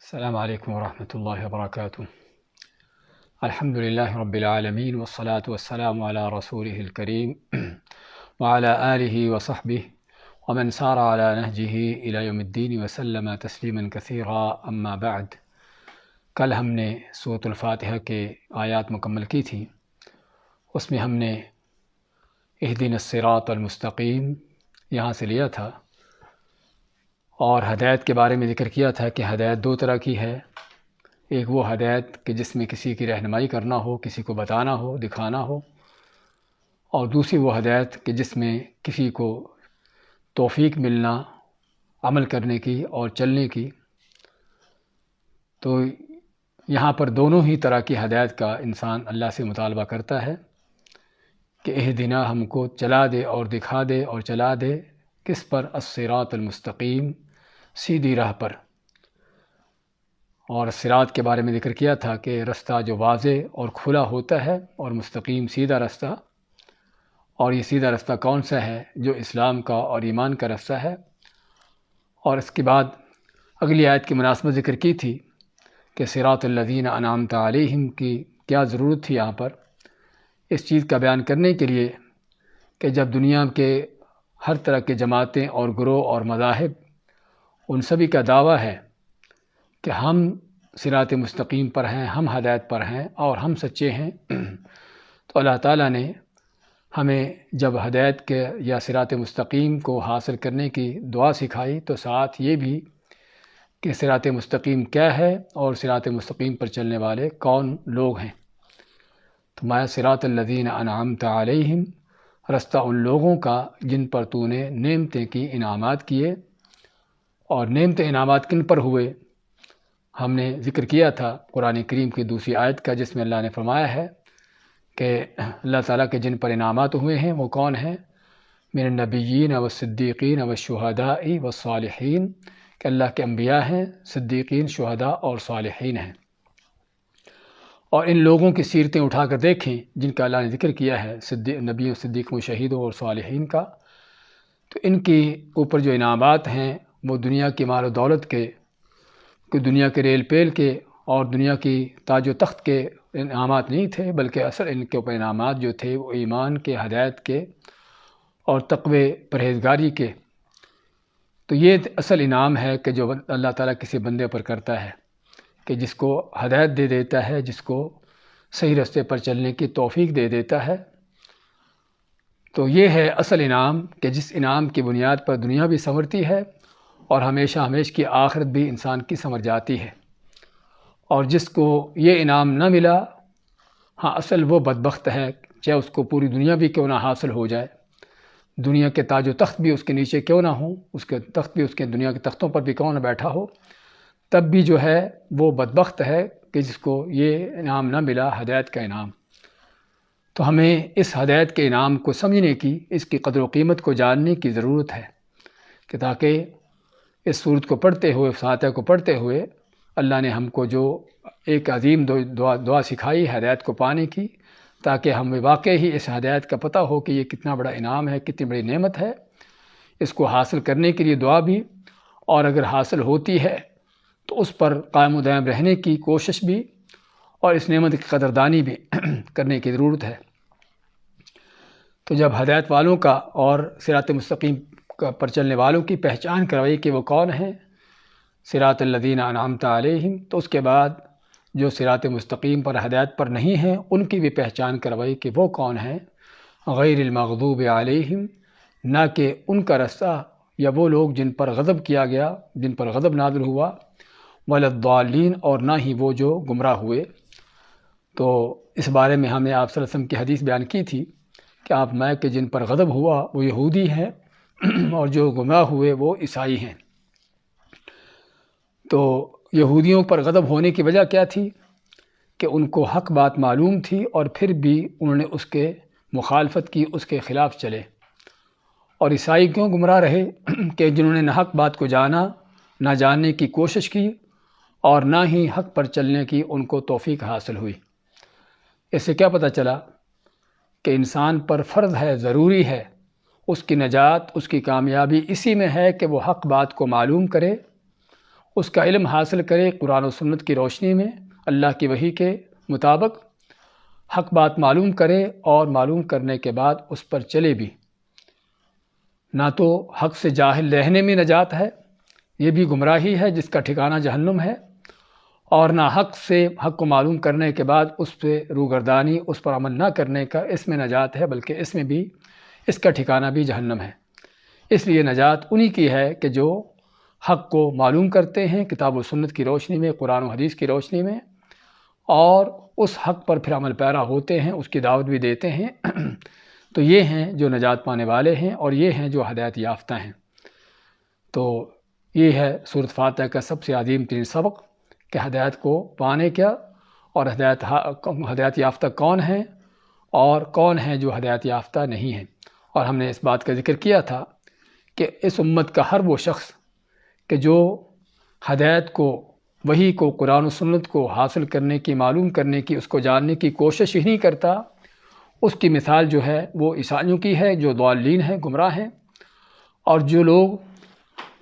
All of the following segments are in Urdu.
السلام علیکم ورحمۃ اللہ وبرکاتہ۔ الحمد للہ رب العالمین والصلاة والسلام علی رسولہ الکریم وعلی آلہ وصحبہ ومن سار علی نہجہ الی یوم الدین وسلم تسلیما کثیرا، اما بعد۔ کل ہم نے سورۃ الفاتحہ کے آیات مکمل کی تھیں، اس میں ہم نے اہدنا الصراط المستقیم یہاں سے لیا تھا، اور ہدایت کے بارے میں ذکر کیا تھا کہ ہدایت دو طرح کی ہے۔ ایک وہ ہدایت کہ جس میں کسی کی رہنمائی کرنا ہو، کسی کو بتانا ہو، دکھانا ہو، اور دوسری وہ ہدایت کہ جس میں کسی کو توفیق ملنا عمل کرنے کی اور چلنے کی۔ تو یہاں پر دونوں ہی طرح کی ہدایت کا انسان اللہ سے مطالبہ کرتا ہے کہ اہدنا، ہم کو چلا دے اور دکھا دے اور چلا دے، کس پر؟ الصراط المستقیم، سیدھی راہ پر۔ اور صراط کے بارے میں ذکر کیا تھا کہ رستہ جو واضح اور کھلا ہوتا ہے، اور مستقیم سیدھا رستہ۔ اور یہ سیدھا رستہ کون سا ہے؟ جو اسلام کا اور ایمان کا رستہ ہے۔ اور اس کے بعد اگلی آیت کی مناسبت ذکر کی تھی کہ صراط الذین انعمت علیہم کی کیا ضرورت تھی یہاں پر، اس چیز کا بیان کرنے کے لیے کہ جب دنیا کے ہر طرح کے جماعتیں اور گروہ اور مذاہب، ان سبھی کا دعویٰ ہے کہ ہم صراط مستقیم پر ہیں، ہم ہدایت پر ہیں اور ہم سچے ہیں، تو اللہ تعالیٰ نے ہمیں جب ہدایت کے یا صراط مستقیم کو حاصل کرنے کی دعا سکھائی، تو ساتھ یہ بھی کہ صراط مستقیم کیا ہے اور صراط مستقیم پر چلنے والے کون لوگ ہیں۔ تو ما صراط الذین انعمت علیہم، رستہ ان لوگوں کا جن پر تو نے نعمتیں کی، انعامات کیے۔ اور نعمت انعامات کن پر ہوئے؟ ہم نے ذکر کیا تھا قرآن کریم کی دوسری آیت کا، جس میں اللہ نے فرمایا ہے کہ اللہ تعالیٰ کے جن پر انعامات ہوئے ہیں وہ کون ہیں؟ من النبیین والصدیقین والشہداء والصالحین، کہ اللہ کے انبیاء ہیں، صدیقین، شہداء اور صالحین ہیں۔ اور ان لوگوں کی سیرتیں اٹھا کر دیکھیں جن کا اللہ نے ذکر کیا ہے، نبیوں، صدیقوں، شہیدوں اور صالحین کا، تو ان کے اوپر جو انعامات ہیں وہ دنیا کی مال و دولت کے، دنیا کے ریل پیل کے اور دنیا کی تاج و تخت کے انعامات نہیں تھے، بلکہ اصل ان کے اوپر انعامات جو تھے وہ ایمان کے، ہدایت کے اور تقوی پرہیزگاری کے۔ تو یہ اصل انعام ہے کہ جو اللہ تعالیٰ کسی بندے پر کرتا ہے، کہ جس کو ہدایت دے دیتا ہے، جس کو صحیح راستے پر چلنے کی توفیق دے دیتا ہے۔ تو یہ ہے اصل انعام کہ جس انعام کی بنیاد پر دنیا بھی سنورتی ہے اور ہمیشہ کی آخرت بھی انسان کی سنور جاتی ہے۔ اور جس کو یہ انعام نہ ملا، ہاں اصل وہ بدبخت ہے، چاہے اس کو پوری دنیا بھی کیوں نہ حاصل ہو جائے، دنیا کے تاج و تخت بھی اس کے نیچے کیوں نہ ہوں، اس کے تخت بھی اس کے دنیا کے تختوں پر بھی کیوں نہ بیٹھا ہو، تب بھی جو ہے وہ بدبخت ہے کہ جس کو یہ انعام نہ ملا، ہدایت کا انعام۔ تو ہمیں اس ہدایت کے انعام کو سمجھنے کی، اس کی قدر و قیمت کو جاننے کی ضرورت ہے، کہ تاکہ اس سورت کو پڑھتے ہوئے، فاتحہ کو پڑھتے ہوئے، اللہ نے ہم کو جو ایک عظیم دعا سکھائی ہدایت کو پانے کی، تاکہ ہمیں واقعی ہی اس ہدایت کا پتہ ہو کہ یہ کتنا بڑا انعام ہے، کتنی بڑی نعمت ہے، اس کو حاصل کرنے کے لیے دعا بھی، اور اگر حاصل ہوتی ہے تو اس پر قائم و دائم رہنے کی کوشش بھی، اور اس نعمت کی قدردانی بھی کرنے کی ضرورت ہے۔ تو جب ہدایت والوں کا اور صراط مستقیم پر چلنے والوں کی پہچان کروائی کہ وہ کون ہیں، صراط الذین انعمت علیہم، تو اس کے بعد جو صراط مستقیم پر، ہدایت پر نہیں ہیں، ان کی بھی پہچان کروائی کہ وہ کون ہیں، غیر المغضوب علیہم، نہ کہ ان کا رستہ یا وہ لوگ جن پر غضب کیا گیا، جن پر غضب نازل ہوا، ولا الضالین، اور نہ ہی وہ جو گمراہ ہوئے۔ تو اس بارے میں ہم نے آپ صلی اللہ علیہ وسلم کی حدیث بیان کی تھی کہ آپ میں کہ جن پر غضب ہوا وہ یہودی ہیں اور جو گمراہ ہوئے وہ عیسائی ہیں۔ تو یہودیوں پر غضب ہونے کی وجہ کیا تھی؟ کہ ان کو حق بات معلوم تھی اور پھر بھی انہوں نے اس کے مخالفت کی، اس کے خلاف چلے۔ اور عیسائی کیوں گمراہ رہے؟ کہ جنہوں نے نہ حق بات کو جانا، نہ جاننے کی کوشش کی، اور نہ ہی حق پر چلنے کی ان کو توفیق حاصل ہوئی۔ اس سے کیا پتہ چلا کہ انسان پر فرض ہے، ضروری ہے، اس کی نجات، اس کی کامیابی اسی میں ہے کہ وہ حق بات کو معلوم کرے اس کا علم حاصل کرے قرآن و سنت کی روشنی میں، اللہ کی وحی کے مطابق حق بات معلوم کرے، اور معلوم کرنے کے بعد اس پر چلے بھی۔ نہ تو حق سے جاہل رہنے میں نجات ہے، یہ بھی گمراہی ہے جس کا ٹھکانہ جہنم ہے، اور نہ حق کو معلوم کرنے کے بعد اس پہ روگردانی، اس پر عمل نہ کرنے کا، اس میں نجات ہے، بلکہ اس میں بھی اس کا ٹھکانہ بھی جہنم ہے۔ اس لیے نجات انہی کی ہے کہ جو حق کو معلوم کرتے ہیں کتاب و سنت کی روشنی میں، قرآن و حدیث کی روشنی میں، اور اس حق پر پھر عمل پیرا ہوتے ہیں، اس کی دعوت بھی دیتے ہیں تو یہ ہیں جو نجات پانے والے ہیں، اور یہ ہیں جو ہدایت یافتہ ہیں۔ تو یہ ہے سورۃ فاتحہ کا سب سے عظیم ترین سبق کہ ہدایت کو پانے کیا، اور ہدایت یافتہ کون ہیں اور کون ہیں جو ہدایت یافتہ نہیں ہیں۔ اور ہم نے اس بات کا ذکر کیا تھا کہ اس امت کا ہر وہ شخص کہ جو ہدایت کو، وحی کو، قرآن و سنت کو حاصل کرنے کی، معلوم کرنے کی، اس کو جاننے کی کوشش ہی نہیں کرتا، اس کی مثال جو ہے وہ عیسائیوں کی ہے جو ضالین ہیں، گمراہ ہیں۔ اور جو لوگ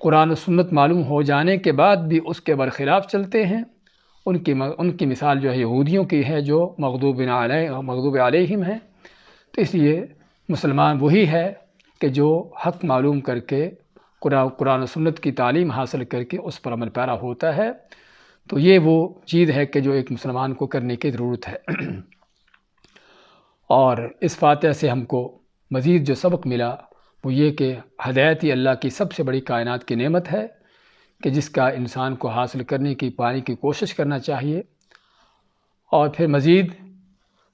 قرآن و سنت معلوم ہو جانے کے بعد بھی اس کے برخلاف چلتے ہیں، ان کی مثال جو ہے یہودیوں کی ہے جو مغضوب علیہم ہیں۔ تو اس لیے مسلمان وہی ہے کہ جو حق معلوم کر کے، قرآن و سنت کی تعلیم حاصل کر کے اس پر عمل پیرا ہوتا ہے۔ تو یہ وہ چیز ہے کہ جو ایک مسلمان کو کرنے کی ضرورت ہے۔ اور اس فاتحہ سے ہم کو مزید جو سبق ملا وہ یہ کہ ہدایت ہی اللہ کی سب سے بڑی کائنات کی نعمت ہے کہ جس کا انسان کو حاصل کرنے کی، پانے کی کوشش کرنا چاہیے۔ اور پھر مزید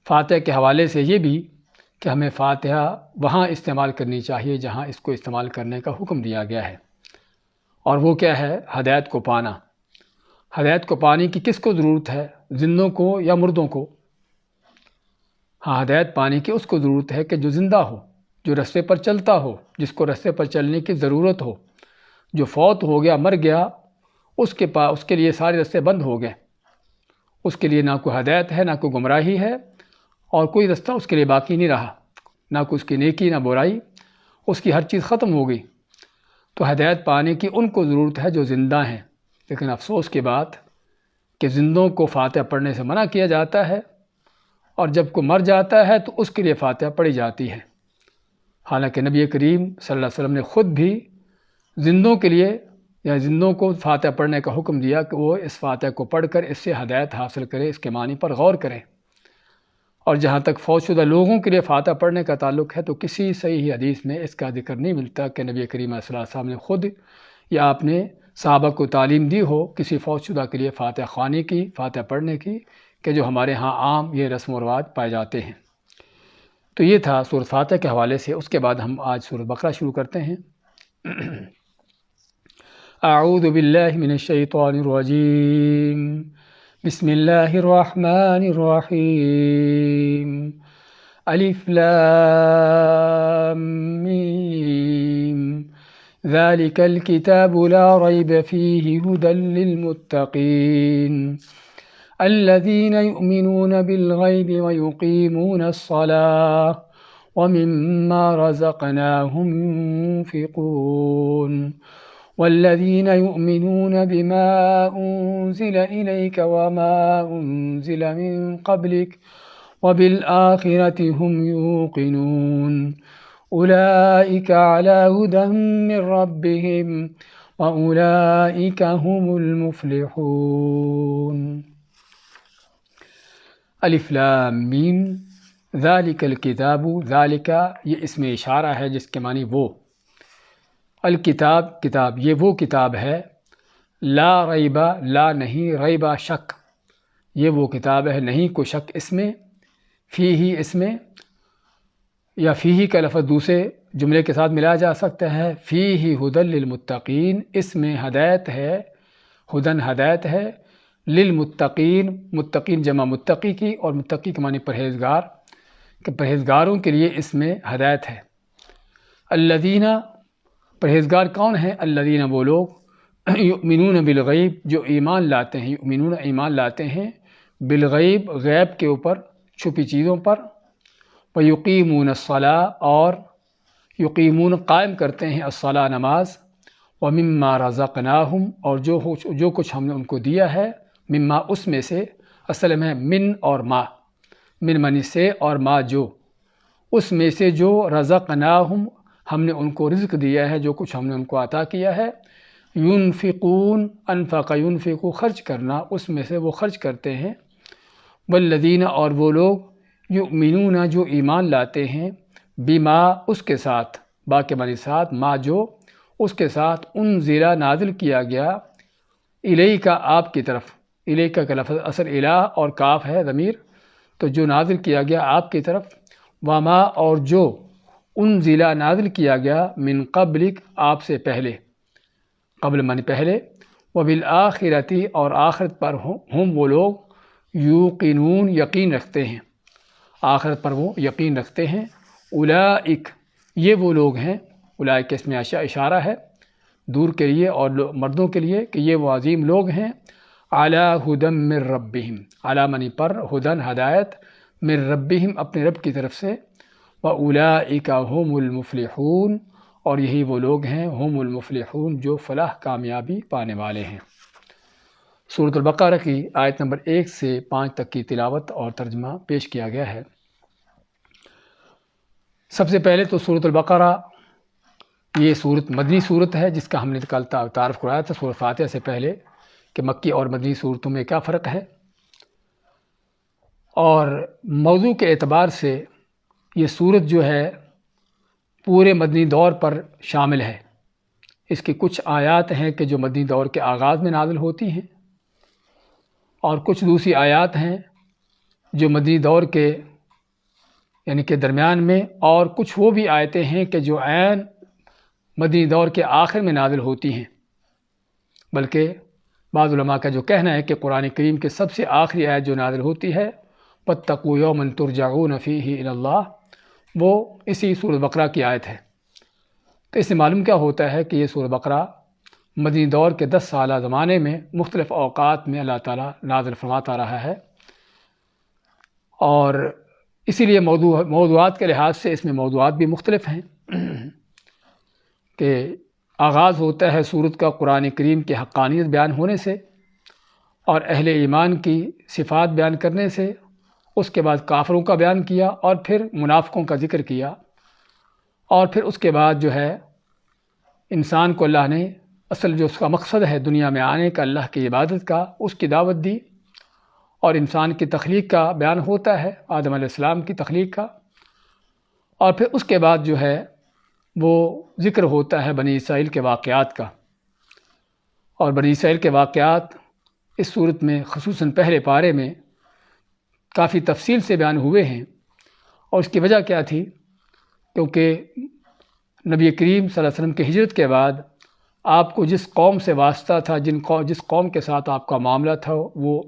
فاتحہ کے حوالے سے یہ بھی کہ ہمیں فاتحہ وہاں استعمال کرنی چاہیے جہاں اس کو استعمال کرنے کا حکم دیا گیا ہے، اور وہ کیا ہے؟ ہدایت کو پانا۔ ہدایت کو پانے کی کس کو ضرورت ہے؟ زندوں کو یا مردوں کو؟ ہاں، ہدایت پانے کی اس کو ضرورت ہے کہ جو زندہ ہو، جو رستے پر چلتا ہو، جس کو رستے پر چلنے کی ضرورت ہو۔ جو فوت ہو گیا، مر گیا، اس کے لیے سارے رستے بند ہو گئے، اس کے لیے نہ کوئی ہدایت ہے، نہ کوئی گمراہی ہے، اور کوئی رستہ اس کے لیے باقی نہیں رہا، نہ کوئی اس کی نیکی نہ برائی، اس کی ہر چیز ختم ہو گئی۔ تو ہدایت پانے کی ان کو ضرورت ہے جو زندہ ہیں۔ لیکن افسوس کی بات کہ زندوں کو فاتحہ پڑھنے سے منع کیا جاتا ہے، اور جب کوئی مر جاتا ہے تو اس کے لیے فاتحہ پڑھی جاتی ہے، حالانکہ نبی کریم صلی اللہ علیہ وسلم نے خود بھی زندوں کے لیے یا زندوں کو فاتحہ پڑھنے کا حکم دیا کہ وہ اس فاتحہ کو پڑھ کر اس سے ہدایت حاصل کرے، اس کے معنی پر غور کریں۔ اور جہاں تک فوت شدہ لوگوں کے لیے فاتحہ پڑھنے کا تعلق ہے تو کسی صحیح حدیث میں اس کا ذکر نہیں ملتا کہ نبی کریم صلی اللہ علیہ وسلم نے خود یا آپ نے صحابہ کو تعلیم دی ہو کسی فوت شدہ کے لیے فاتحہ خوانی کی، فاتحہ پڑھنے کی، کہ جو ہمارے ہاں عام یہ رسم و رواج پائے جاتے ہیں۔ تو یہ تھا سورۃ فاتحہ کے حوالے سے۔ اس کے بعد ہم آج سورۃ بقرہ شروع کرتے ہیں۔ اعوذ باللہ من الشیطان الرجیم، بسم اللہ الرحمن الرحیم، الف لام میم، ذلك الكتاب لا ريب فيه هدى للمتقين الذين يؤمنون بالغيب ويقيمون الصلاة ومما رزقناهم ينفقون والذين يؤمنون بما أنزل إليك وما أنزل من قبلك وبالآخرة هم يوقنون أولئك على هدى من ربهم وأولئك هم المفلحون۔ الف لام میم، ذالک الکتاب، ذالک یہ اسم اشارہ ہے جس کے معنی وہ، الکتاب کتاب، یہ وہ کتاب ہے، لا ریبہ لا نہیں، ریبہ شک، یہ وہ کتاب ہے نہیں کوئی شک اس میں، فیہ اس میں، یا فیہ کا لفظ دوسرے جملے کے ساتھ ملایا جا سکتا ہے، فیہ ھدی للمتقین، اس میں ہدایت ہے، ھدن ہدایت ہے، للمتقین، متقین جمع متقی کی، اور متقی کے معنی پرہیزگار، کہ پرہیزگاروں کے لیے اس میں ہدایت ہے۔ الذین، پرہیزگار کون ہیں؟ الذین وہ لوگ، یؤمنون بالغیب، جو ایمان لاتے ہیں، یؤمنون ایمان لاتے ہیں، بالغیب غیب کے اوپر، چھپی چیزوں پر، ویقیمون الصلاۃ، اور یقیمون قائم کرتے ہیں الصلاۃ نماز، وَمِمَّا رَزَقْنَاهُمْ اور جو کچھ ہم نے ان کو دیا ہے، مما اس میں سے، اصل میں من اور ما، من منی سے اور ما جو، اس میں سے جو رزقناہم ہم نے ان کو رزق دیا ہے، جو کچھ ہم نے ان کو عطا کیا ہے، ينفقون انفق ينفق خرچ کرنا، اس میں سے وہ خرچ کرتے ہیں، والذین اور وہ لوگ یؤمنون جو ایمان لاتے ہیں، بما اس کے ساتھ، با کے معنی ساتھ، ما جو اس کے ساتھ، انزل نازل کیا گیا، الیک آپ کی طرف، الیک کا لفظ اصل الہ اور کاف ہے ضمیر، تو جو نازل کیا گیا آپ کی طرف، وما اور جو انزل نازل کیا گیا، من قبلک آپ سے پہلے، قبل من پہلے، وبالآخرتی اور آخرت پر ہم وہ لوگ یوقنون یقین رکھتے ہیں، آخرت پر وہ یقین رکھتے ہیں، اولئک یہ وہ لوگ ہیں، اولئک اس میں اشارہ ہے دور کے لیے اور مردوں کے لیے کہ یہ وہ عظیم لوگ ہیں، علی ھدی من ربہم، علی منی پر، ھدی ہدایت، من ربہم اپنے رب کی طرف سے، واولئک ھم المفلحون اور یہی وہ لوگ ہیں، ہم المفلحون جو فلاح کامیابی پانے والے ہیں۔ سورۃ البقرہ کی آیت نمبر 1 سے 5 تک کی تلاوت اور ترجمہ پیش کیا گیا ہے۔ سب سے پہلے تو سورۃ البقرہ یہ سورت مدنی صورت ہے، جس کا ہم نے کل تعارف کرایا تھا سورۃ فاتحہ سے پہلے کہ مکی اور مدنی صورتوں میں کیا فرق ہے، اور موضوع کے اعتبار سے یہ سورت جو ہے پورے مدنی دور پر شامل ہے۔ اس کی کچھ آیات ہیں کہ جو مدنی دور کے آغاز میں نازل ہوتی ہیں، اور کچھ دوسری آیات ہیں جو مدنی دور کے یعنی کہ درمیان میں، اور کچھ وہ بھی آیتیں ہیں کہ جو عین مدنی دور کے آخر میں نازل ہوتی ہیں، بلکہ بعض علماء کا جو کہنا ہے کہ قرآن کریم کے سب سے آخری آیت جو نازل ہوتی ہے، وَاتَّقُوا يَوْمًا تُرْجَعُونَ فِيهِ إِلَى اللَّهِ، وہ اسی سورۃ بقرہ کی آیت ہے۔ تو اس سے معلوم کیا ہوتا ہے کہ یہ سورۃ بقرہ مدنی دور کے 10 سالہ زمانے میں مختلف اوقات میں اللہ تعالیٰ نازل فرماتا رہا ہے، اور اسی لیے موضوعات کے لحاظ سے اس میں موضوعات بھی مختلف ہیں کہ آغاز ہوتا ہے سورت کا قرآن کریم کی حقانیت بیان ہونے سے اور اہل ایمان کی صفات بیان کرنے سے، اس کے بعد کافروں کا بیان کیا، اور پھر منافقوں کا ذکر کیا، اور پھر اس کے بعد جو ہے انسان کو اللہ نے اصل جو اس کا مقصد ہے دنیا میں آنے کا، اللہ کی عبادت کا، اس کی دعوت دی، اور انسان کی تخلیق کا بیان ہوتا ہے، آدم علیہ السلام کی تخلیق کا، اور پھر اس کے بعد جو ہے وہ ذکر ہوتا ہے بنی اسرائیل کے واقعات کا، اور بنی اسرائیل کے واقعات اس صورت میں خصوصاً پہلے پارے میں کافی تفصیل سے بیان ہوئے ہیں، اور اس کی وجہ کیا تھی؟ کیونکہ نبی کریم صلی اللہ علیہ وسلم کی ہجرت کے بعد آپ کو جس قوم سے واسطہ تھا، جس قوم کے ساتھ آپ کا معاملہ تھا، وہ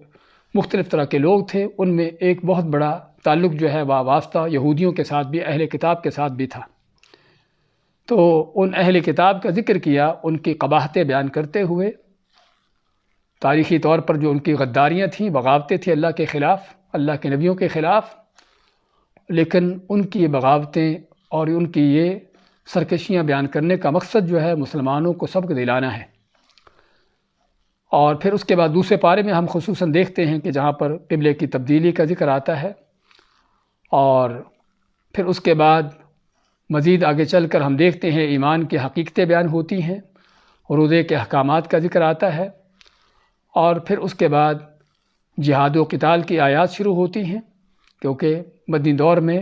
مختلف طرح کے لوگ تھے، ان میں ایک بہت بڑا تعلق جو ہے واسطہ یہودیوں کے ساتھ بھی، اہل کتاب کے ساتھ بھی تھا۔ تو ان اہل کتاب کا ذکر کیا، ان کی قباحتیں بیان کرتے ہوئے، تاریخی طور پر جو ان کی غداریاں تھیں، بغاوتیں تھیں اللہ کے خلاف، اللہ کے نبیوں کے خلاف، لیکن ان کی بغاوتیں اور ان کی یہ سرکشیاں بیان کرنے کا مقصد جو ہے مسلمانوں کو سبق دلانا ہے۔ اور پھر اس کے بعد دوسرے پارے میں ہم خصوصاً دیکھتے ہیں کہ جہاں پر قبلے کی تبدیلی کا ذکر آتا ہے، اور پھر اس کے بعد مزید آگے چل کر ہم دیکھتے ہیں ایمان کی حقیقتیں بیان ہوتی ہیں، روزے کے احکامات کا ذکر آتا ہے، اور پھر اس کے بعد جہاد و قتال کی آیات شروع ہوتی ہیں، کیونکہ مدنی دور میں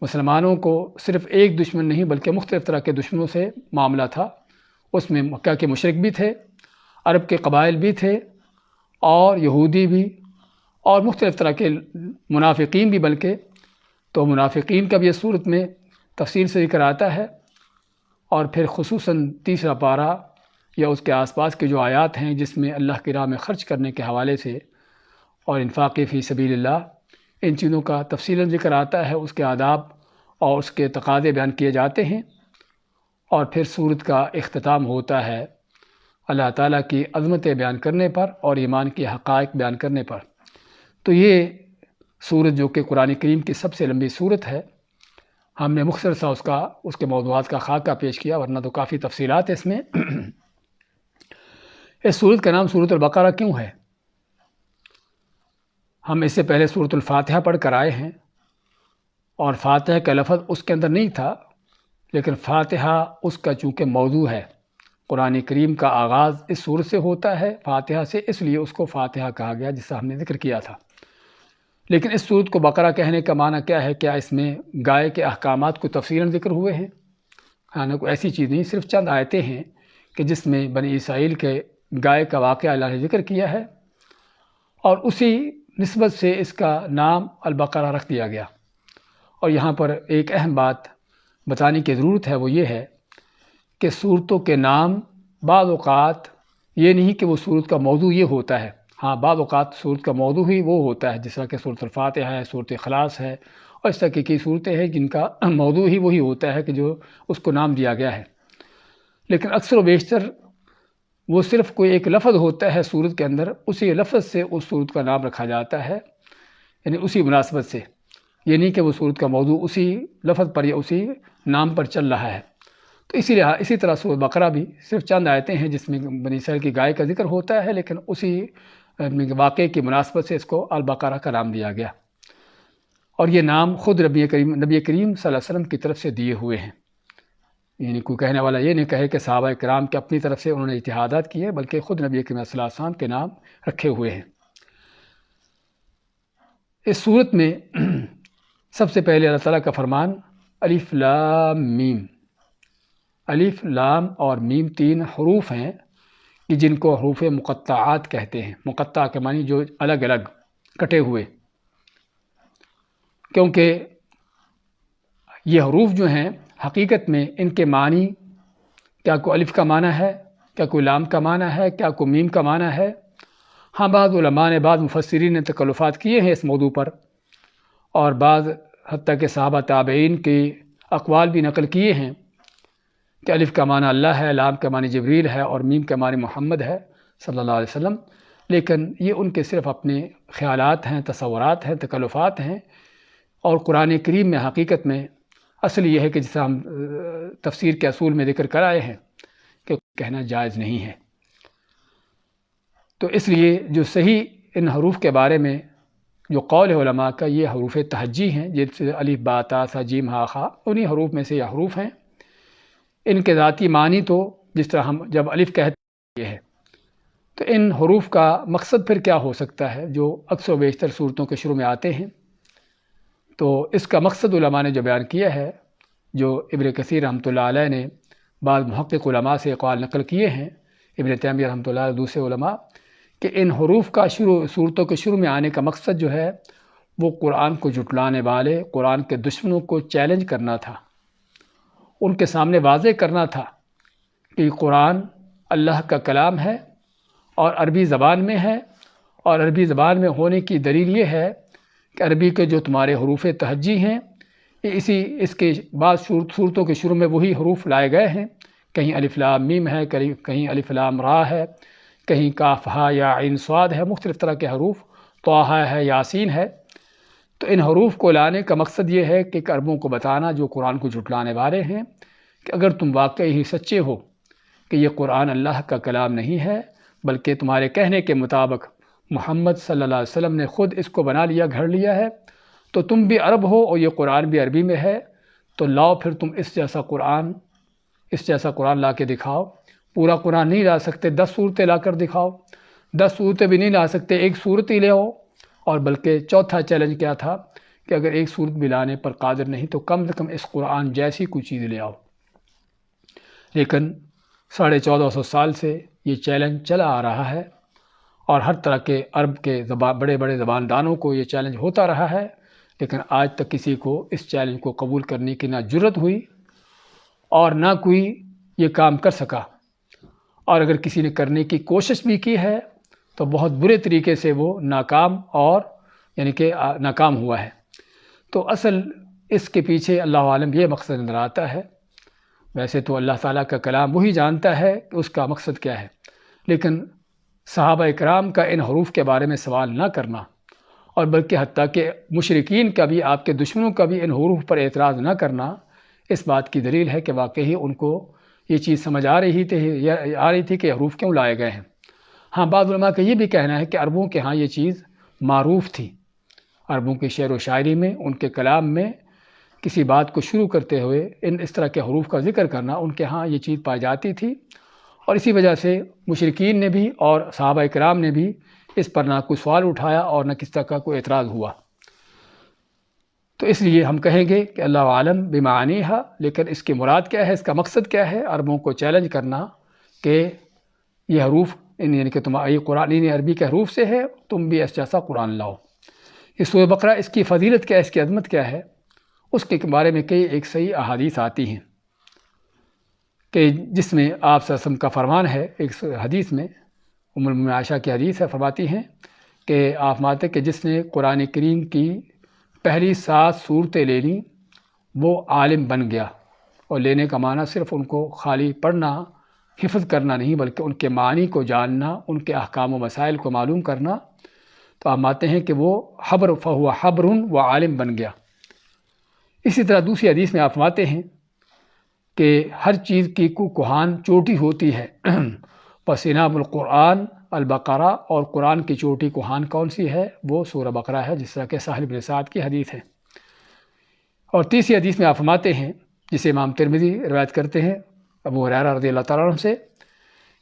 مسلمانوں کو صرف ایک دشمن نہیں بلکہ مختلف طرح کے دشمنوں سے معاملہ تھا۔ اس میں مکہ کے مشرک بھی تھے، عرب کے قبائل بھی تھے، اور یہودی بھی، اور مختلف طرح کے منافقین بھی، بلکہ تو منافقین کا بھی اس صورت میں تفصیل سے ذکر آتا ہے، اور پھر خصوصاً تیسرا پارہ یا اس کے آس پاس کے جو آیات ہیں جس میں اللہ کی راہ میں خرچ کرنے کے حوالے سے اور انفاق فی سبیل اللہ، ان چیزوں کا تفصیلاً ذکر آتا ہے، اس کے آداب اور اس کے تقاضے بیان کیے جاتے ہیں، اور پھر سورت کا اختتام ہوتا ہے اللہ تعالیٰ کی عظمتیں بیان کرنے پر اور ایمان کے حقائق بیان کرنے پر۔ تو یہ سورت جو کہ قرآن کریم کی سب سے لمبی سورت ہے، ہم نے مختصر سا اس کے موضوعات کا خاکہ پیش کیا، ورنہ تو کافی تفصیلات اس میں۔ اس صورت کا نام سورۃ البقرہ کیوں ہے؟ ہم اس سے پہلے سورۃ الفاتحہ پڑھ کر آئے ہیں، اور فاتحہ کا لفظ اس کے اندر نہیں تھا، لیکن فاتحہ اس کا چونکہ موضوع ہے، قرآن کریم کا آغاز اس سورت سے ہوتا ہے فاتحہ سے، اس لیے اس کو فاتحہ کہا گیا، جس کا ہم نے ذکر کیا تھا۔ لیکن اس سورت کو بقرہ کہنے کا معنی کیا ہے؟ کیا اس میں گائے کے احکامات کو تفصیلاً ذکر ہوئے ہیں؟ ہاں، کوئی ایسی چیز نہیں، صرف چند آیتیں ہیں کہ جس میں بنی اسرائیل کے گائے کا واقعہ اللہ نے ذکر کیا ہے، اور اسی نسبت سے اس کا نام البقرہ رکھ دیا گیا۔ اور یہاں پر ایک اہم بات بتانے کی ضرورت ہے، وہ یہ ہے کہ صورتوں کے نام بعض اوقات یہ نہیں کہ وہ صورت کا موضوع یہ ہوتا ہے، ہاں بعض اوقات صورت کا موضوع ہی وہ ہوتا ہے، جس طرح کہ سورۃ الفاتحہ ہے، سورۃ اخلاص ہے، اور اس طرح کی کئی صورتیں ہیں جن کا موضوع ہی وہی ہوتا ہے کہ جو اس کو نام دیا گیا ہے۔ لیکن اکثر و بیشتر وہ صرف کوئی ایک لفظ ہوتا ہے صورت کے اندر، اسی لفظ سے اس صورت کا نام رکھا جاتا ہے، یعنی اسی مناسبت سے، یہ نہیں کہ وہ صورت کا موضوع اسی لفظ پر یا اسی نام پر چل رہا ہے۔ تو اسی طرح سورۃ بقرہ بھی صرف چند آیتیں ہیں جس میں بنی اسرائیل کی گائے کا ذکر ہوتا ہے، لیکن اسی واقعے کی مناسبت سے اس کو البقرہ کا نام دیا گیا، اور یہ نام خود نبی کریم صلی اللہ علیہ وسلم کی طرف سے دیے ہوئے ہیں۔ یعنی کوئی کہنے والا یہ نہیں کہے کہ صحابہ کرام کے اپنی طرف سے انہوں نے اجتہادات کیے، بلکہ خود نبی کریم صلی اللہ علیہ وسلم کے نام رکھے ہوئے ہیں۔ اس صورت میں سب سے پہلے اللہ تعالیٰ کا فرمان الف لام میم، الف لام اور میم تین حروف ہیں کہ جن کو حروف مقطعات کہتے ہیں۔ مقطع کے معنی جو الگ الگ کٹے ہوئے، کیونکہ یہ حروف جو ہیں حقیقت میں ان کے معنی کیا کوئی الف کا معنی ہے، کیا کوئی لام کا معنی ہے، کیا کوئی میم کا معنی ہے؟ ہاں، بعض علماء نے، بعض مفسرین نے تکلفات کیے ہیں اس موضوع پر، اور بعض حتیٰ کہ صحابہ تابعین کے اقوال بھی نقل کیے ہیں کہ الف کا معنی اللہ ہے، لام کا معنی جبریل ہے، اور میم کا معنی محمد ہے صلی اللہ علیہ وسلم۔ لیکن یہ ان کے صرف اپنے خیالات ہیں، تصورات ہیں، تکلفات ہیں، اور قرآن کریم میں حقیقت میں اصل یہ ہے کہ جسے ہم تفسیر کے اصول میں ذکر کر آئے ہیں کہ کہنا جائز نہیں ہے۔ تو اس لیے جو صحیح ان حروف کے بارے میں جو قول ہے علماء کا، یہ حروف تہجی ہیں، جن سے الف با تا سا جیم ہا خا، انہی حروف میں سے یہ حروف ہیں۔ ان کے ذاتی معنی تو جس طرح ہم جب الف کہتے ہیں یہ ہے، تو ان حروف کا مقصد پھر کیا ہو سکتا ہے جو اکثر و بیشتر صورتوں کے شروع میں آتے ہیں؟ تو اس کا مقصد علماء نے جو بیان کیا ہے، جو ابن کثیر رحمۃ اللہ علیہ نے بعض محقق علماء سے اقوال نقل کیے ہیں، ابن تیمیہ رحمۃ اللہ علیہ دوسرے علماء، کہ ان حروف کا صورتوں کے شروع میں آنے کا مقصد جو ہے وہ قرآن کو جھٹلانے والے قرآن کے دشمنوں کو چیلنج کرنا تھا، ان کے سامنے واضح کرنا تھا کہ قرآن اللہ کا کلام ہے اور عربی زبان میں ہے، اور عربی زبان میں ہونے کی دلیل یہ ہے کہ عربی کے جو تمہارے حروف تہجی ہیں، یہ اس کے بعض صورتوں کے شروع میں وہی حروف لائے گئے ہیں، کہیں الف لام میم ہے، کہیں الف لام را ہے، کہیں کاف ہا یا عین صاد ہے، مختلف طرح کے حروف، طٰہٰ ہے، یاسین ہے۔ تو ان حروف کو لانے کا مقصد یہ ہے کہ عربوں کو بتانا جو قرآن کو جھٹلانے والے ہیں کہ اگر تم واقعی ہی سچے ہو کہ یہ قرآن اللہ کا کلام نہیں ہے، بلکہ تمہارے کہنے کے مطابق محمد صلی اللہ علیہ وسلم نے خود اس کو بنا لیا، گھڑ لیا ہے، تو تم بھی عرب ہو اور یہ قرآن بھی عربی میں ہے، تو لاؤ پھر تم اس جیسا قرآن لا کے دکھاؤ۔ پورا قرآن نہیں لا سکتے، 10 صورتیں لا کر دکھاؤ، 10 صورتیں بھی نہیں لا سکتے، ایک صورت ہی لے آؤ۔ اور بلکہ چوتھا چیلنج کیا تھا کہ اگر ایک صورت بھی لانے پر قادر نہیں تو کم سے کم اس قرآن جیسی کوئی چیز لے آؤ۔ لیکن 1450 سال سے یہ چیلنج چلا آ رہا ہے، اور ہر طرح کے عرب کے بڑے بڑے زباندانوں کو یہ چیلنج ہوتا رہا ہے، لیکن آج تک کسی کو اس چیلنج کو قبول کرنے کی نہ جرت ہوئی اور نہ کوئی یہ کام کر سکا، اور اگر کسی نے کرنے کی کوشش بھی کی ہے تو بہت برے طریقے سے وہ ناکام ہوا ہے۔ تو اصل اس کے پیچھے اللہ عالم یہ مقصد نظر آتا ہے۔ ویسے تو اللہ تعالیٰ کا کلام وہی جانتا ہے کہ اس کا مقصد کیا ہے، لیکن صحابہ اکرام کا ان حروف کے بارے میں سوال نہ کرنا، اور بلکہ حتیٰ کہ مشرکین کا بھی، آپ کے دشمنوں کا بھی ان حروف پر اعتراض نہ کرنا، اس بات کی دلیل ہے کہ واقعی ان کو یہ چیز سمجھ آ رہی تھی کہ یہ حروف کیوں لائے گئے ہیں، ہاں بعض علماء کا یہ بھی کہنا ہے کہ عربوں کے ہاں یہ چیز معروف تھی، عربوں کے شعر و شاعری میں، ان کے کلام میں کسی بات کو شروع کرتے ہوئے اس طرح کے حروف کا ذکر کرنا ان کے ہاں یہ چیز پائی جاتی تھی، اور اسی وجہ سے مشرکین نے بھی اور صحابہ کرام نے بھی اس پر نہ کوئی سوال اٹھایا اور نہ کسی طرح کا کوئی اعتراض ہوا۔ تو اس لیے ہم کہیں گے کہ اللہ عالم بمعانیہا، لیکن اس کی مراد کیا ہے، اس کا مقصد کیا ہے؟ عربوں کو چیلنج کرنا کہ یہ حروف یعنی کہ یہ قرآن عربی کے حروف سے ہے، تم بھی ایسا جیسا قرآن لاؤ۔ یہ سورہ بقرہ، اس کی فضیلت کیا ہے، اس کی عظمت کیا ہے، اس کے بارے میں کئی ایک صحیح احادیث آتی ہیں کہ جس میں آپ صلی اللہ علیہ وسلم کا فرمان ہے، ایک حدیث میں ام المؤمنین عائشہ کی حدیث ہے، فرماتی ہیں کہ آپ فرماتے کہ جس نے قرآن کریم کی پہلی 7 صورتیں لے لیں وہ عالم بن گیا، اور لینے کا معنی صرف ان کو خالی پڑھنا حفظ کرنا نہیں بلکہ ان کے معنی کو جاننا، ان کے احکام و مسائل کو معلوم کرنا، تو آپ مانتے ہیں کہ وہ حبر فہو حبر و عالم بن گیا۔ اسی طرح دوسری حدیث میں آپ فرماتے ہیں کہ ہر چیز کی کوہان چوٹی ہوتی ہے، پسیناب القرآن البقرہ، اور قرآن کی چوٹی کوہان کون سی ہے؟ وہ سورہ بقرہ ہے، جس طرح کہ سہل بن سعد کی حدیث ہے۔ اور تیسری حدیث میں آپ فرماتے ہیں جسے امام ترمذی روایت کرتے ہیں ابو ہریرہ رضی اللہ تعالیٰ عنہ سے،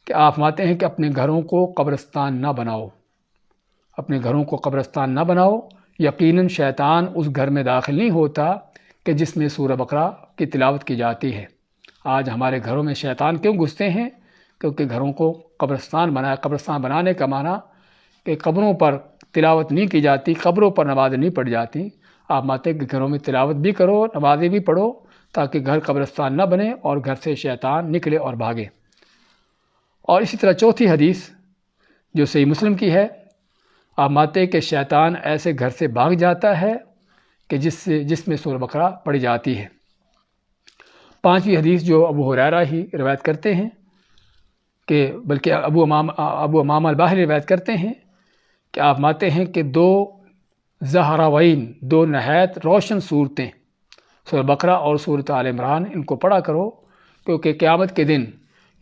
کہ آپ فرماتے ہیں کہ اپنے گھروں کو قبرستان نہ بناؤ، اپنے گھروں کو قبرستان نہ بناؤ، یقیناً شیطان اس گھر میں داخل نہیں ہوتا کہ جس میں سورہ بقرہ کی تلاوت کی جاتی ہے۔ آج ہمارے گھروں میں شیطان کیوں گھستے ہیں؟ کیونکہ گھروں کو قبرستان بنایا۔ قبرستان بنانے کا معنی کہ قبروں پر تلاوت نہیں کی جاتی، قبروں پر نمازیں نہیں پڑھی جاتی۔ آپ مانتے ہیں کہ گھروں میں تلاوت بھی کرو، نمازیں بھی پڑھو، تاکہ گھر قبرستان نہ بنے اور گھر سے شیطان نکلے اور بھاگے۔ اور اسی طرح چوتھی حدیث جو صحیح مسلم کی ہے، آپ مانتے ہیں کہ شیطان ایسے گھر سے بھاگ جاتا ہے کہ جس میں سورہ بقرہ پڑھی جاتی ہے۔ پانچویں حدیث جو ابو ہریرہ ہی روایت کرتے ہیں کہ بلکہ ابو امامہ الباہلی روایت کرتے ہیں کہ آپ مانتے ہیں کہ 2 زہراوین، 2 نہایت روشن صورتیں، سورہ بقرہ اور سورۃ آل عمران، ان کو پڑھا کرو، کیونکہ قیامت کے دن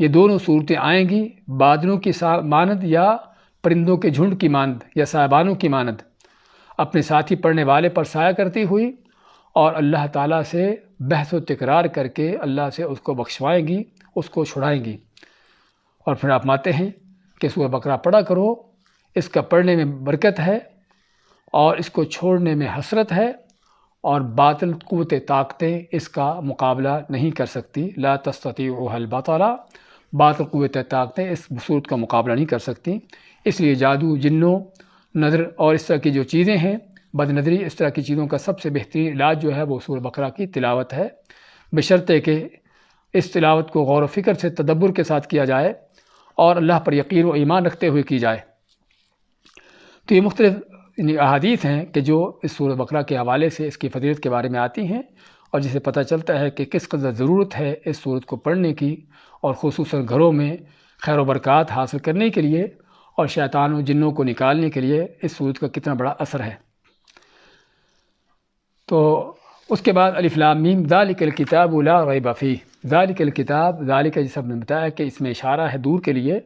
یہ دونوں صورتیں آئیں گی بادلوں کی مانند یا پرندوں کے جھنڈ کی مانند یا صاحبانوں کی مانند، اپنے ساتھی پڑھنے والے پر سایہ کرتی ہوئی، اور اللہ تعالیٰ سے بحث و تکرار کر کے اللہ سے اس کو بخشوائیں گی، اس کو چھڑائیں گی۔ اور پھر آپ مانتے ہیں کہ سورہ بقرہ پڑھا کرو، اس کا پڑھنے میں برکت ہے اور اس کو چھوڑنے میں حسرت ہے، اور باطل قوت طاقتیں اس کا مقابلہ نہیں کر سکتی۔ لا تستطيعها البطلہ، باطل قوت طاقتیں اس صورت کا مقابلہ نہیں کر سکتی۔ اس لیے جادو، جنوں، نظر اور اس طرح کی جو چیزیں ہیں، بد نظری، اس طرح کی چیزوں کا سب سے بہترین علاج جو ہے وہ سورہ بقرہ کی تلاوت ہے، بشرطے کہ اس تلاوت کو غور و فکر سے تدبر کے ساتھ کیا جائے اور اللہ پر یقین و ایمان رکھتے ہوئے کی جائے۔ تو یہ مختلف احادیث ہیں کہ جو اس سورہ بقرہ کے حوالے سے اس کی فضیلت کے بارے میں آتی ہیں، اور جسے پتہ چلتا ہے کہ کس قدر ضرورت ہے اس سورت کو پڑھنے کی، اور خصوصاً گھروں میں خیر و برکات حاصل کرنے کے لیے اور شیطان و جنوں کو نکالنے کے لیے اس سورت کا کتنا بڑا اثر ہے۔ تو اس کے بعد الف لام میم ذالک الکتاب لا ریب فیہ، ذالک الکتاب، ذالک جس نے بتایا کہ اس میں اشارہ ہے دور کے لیے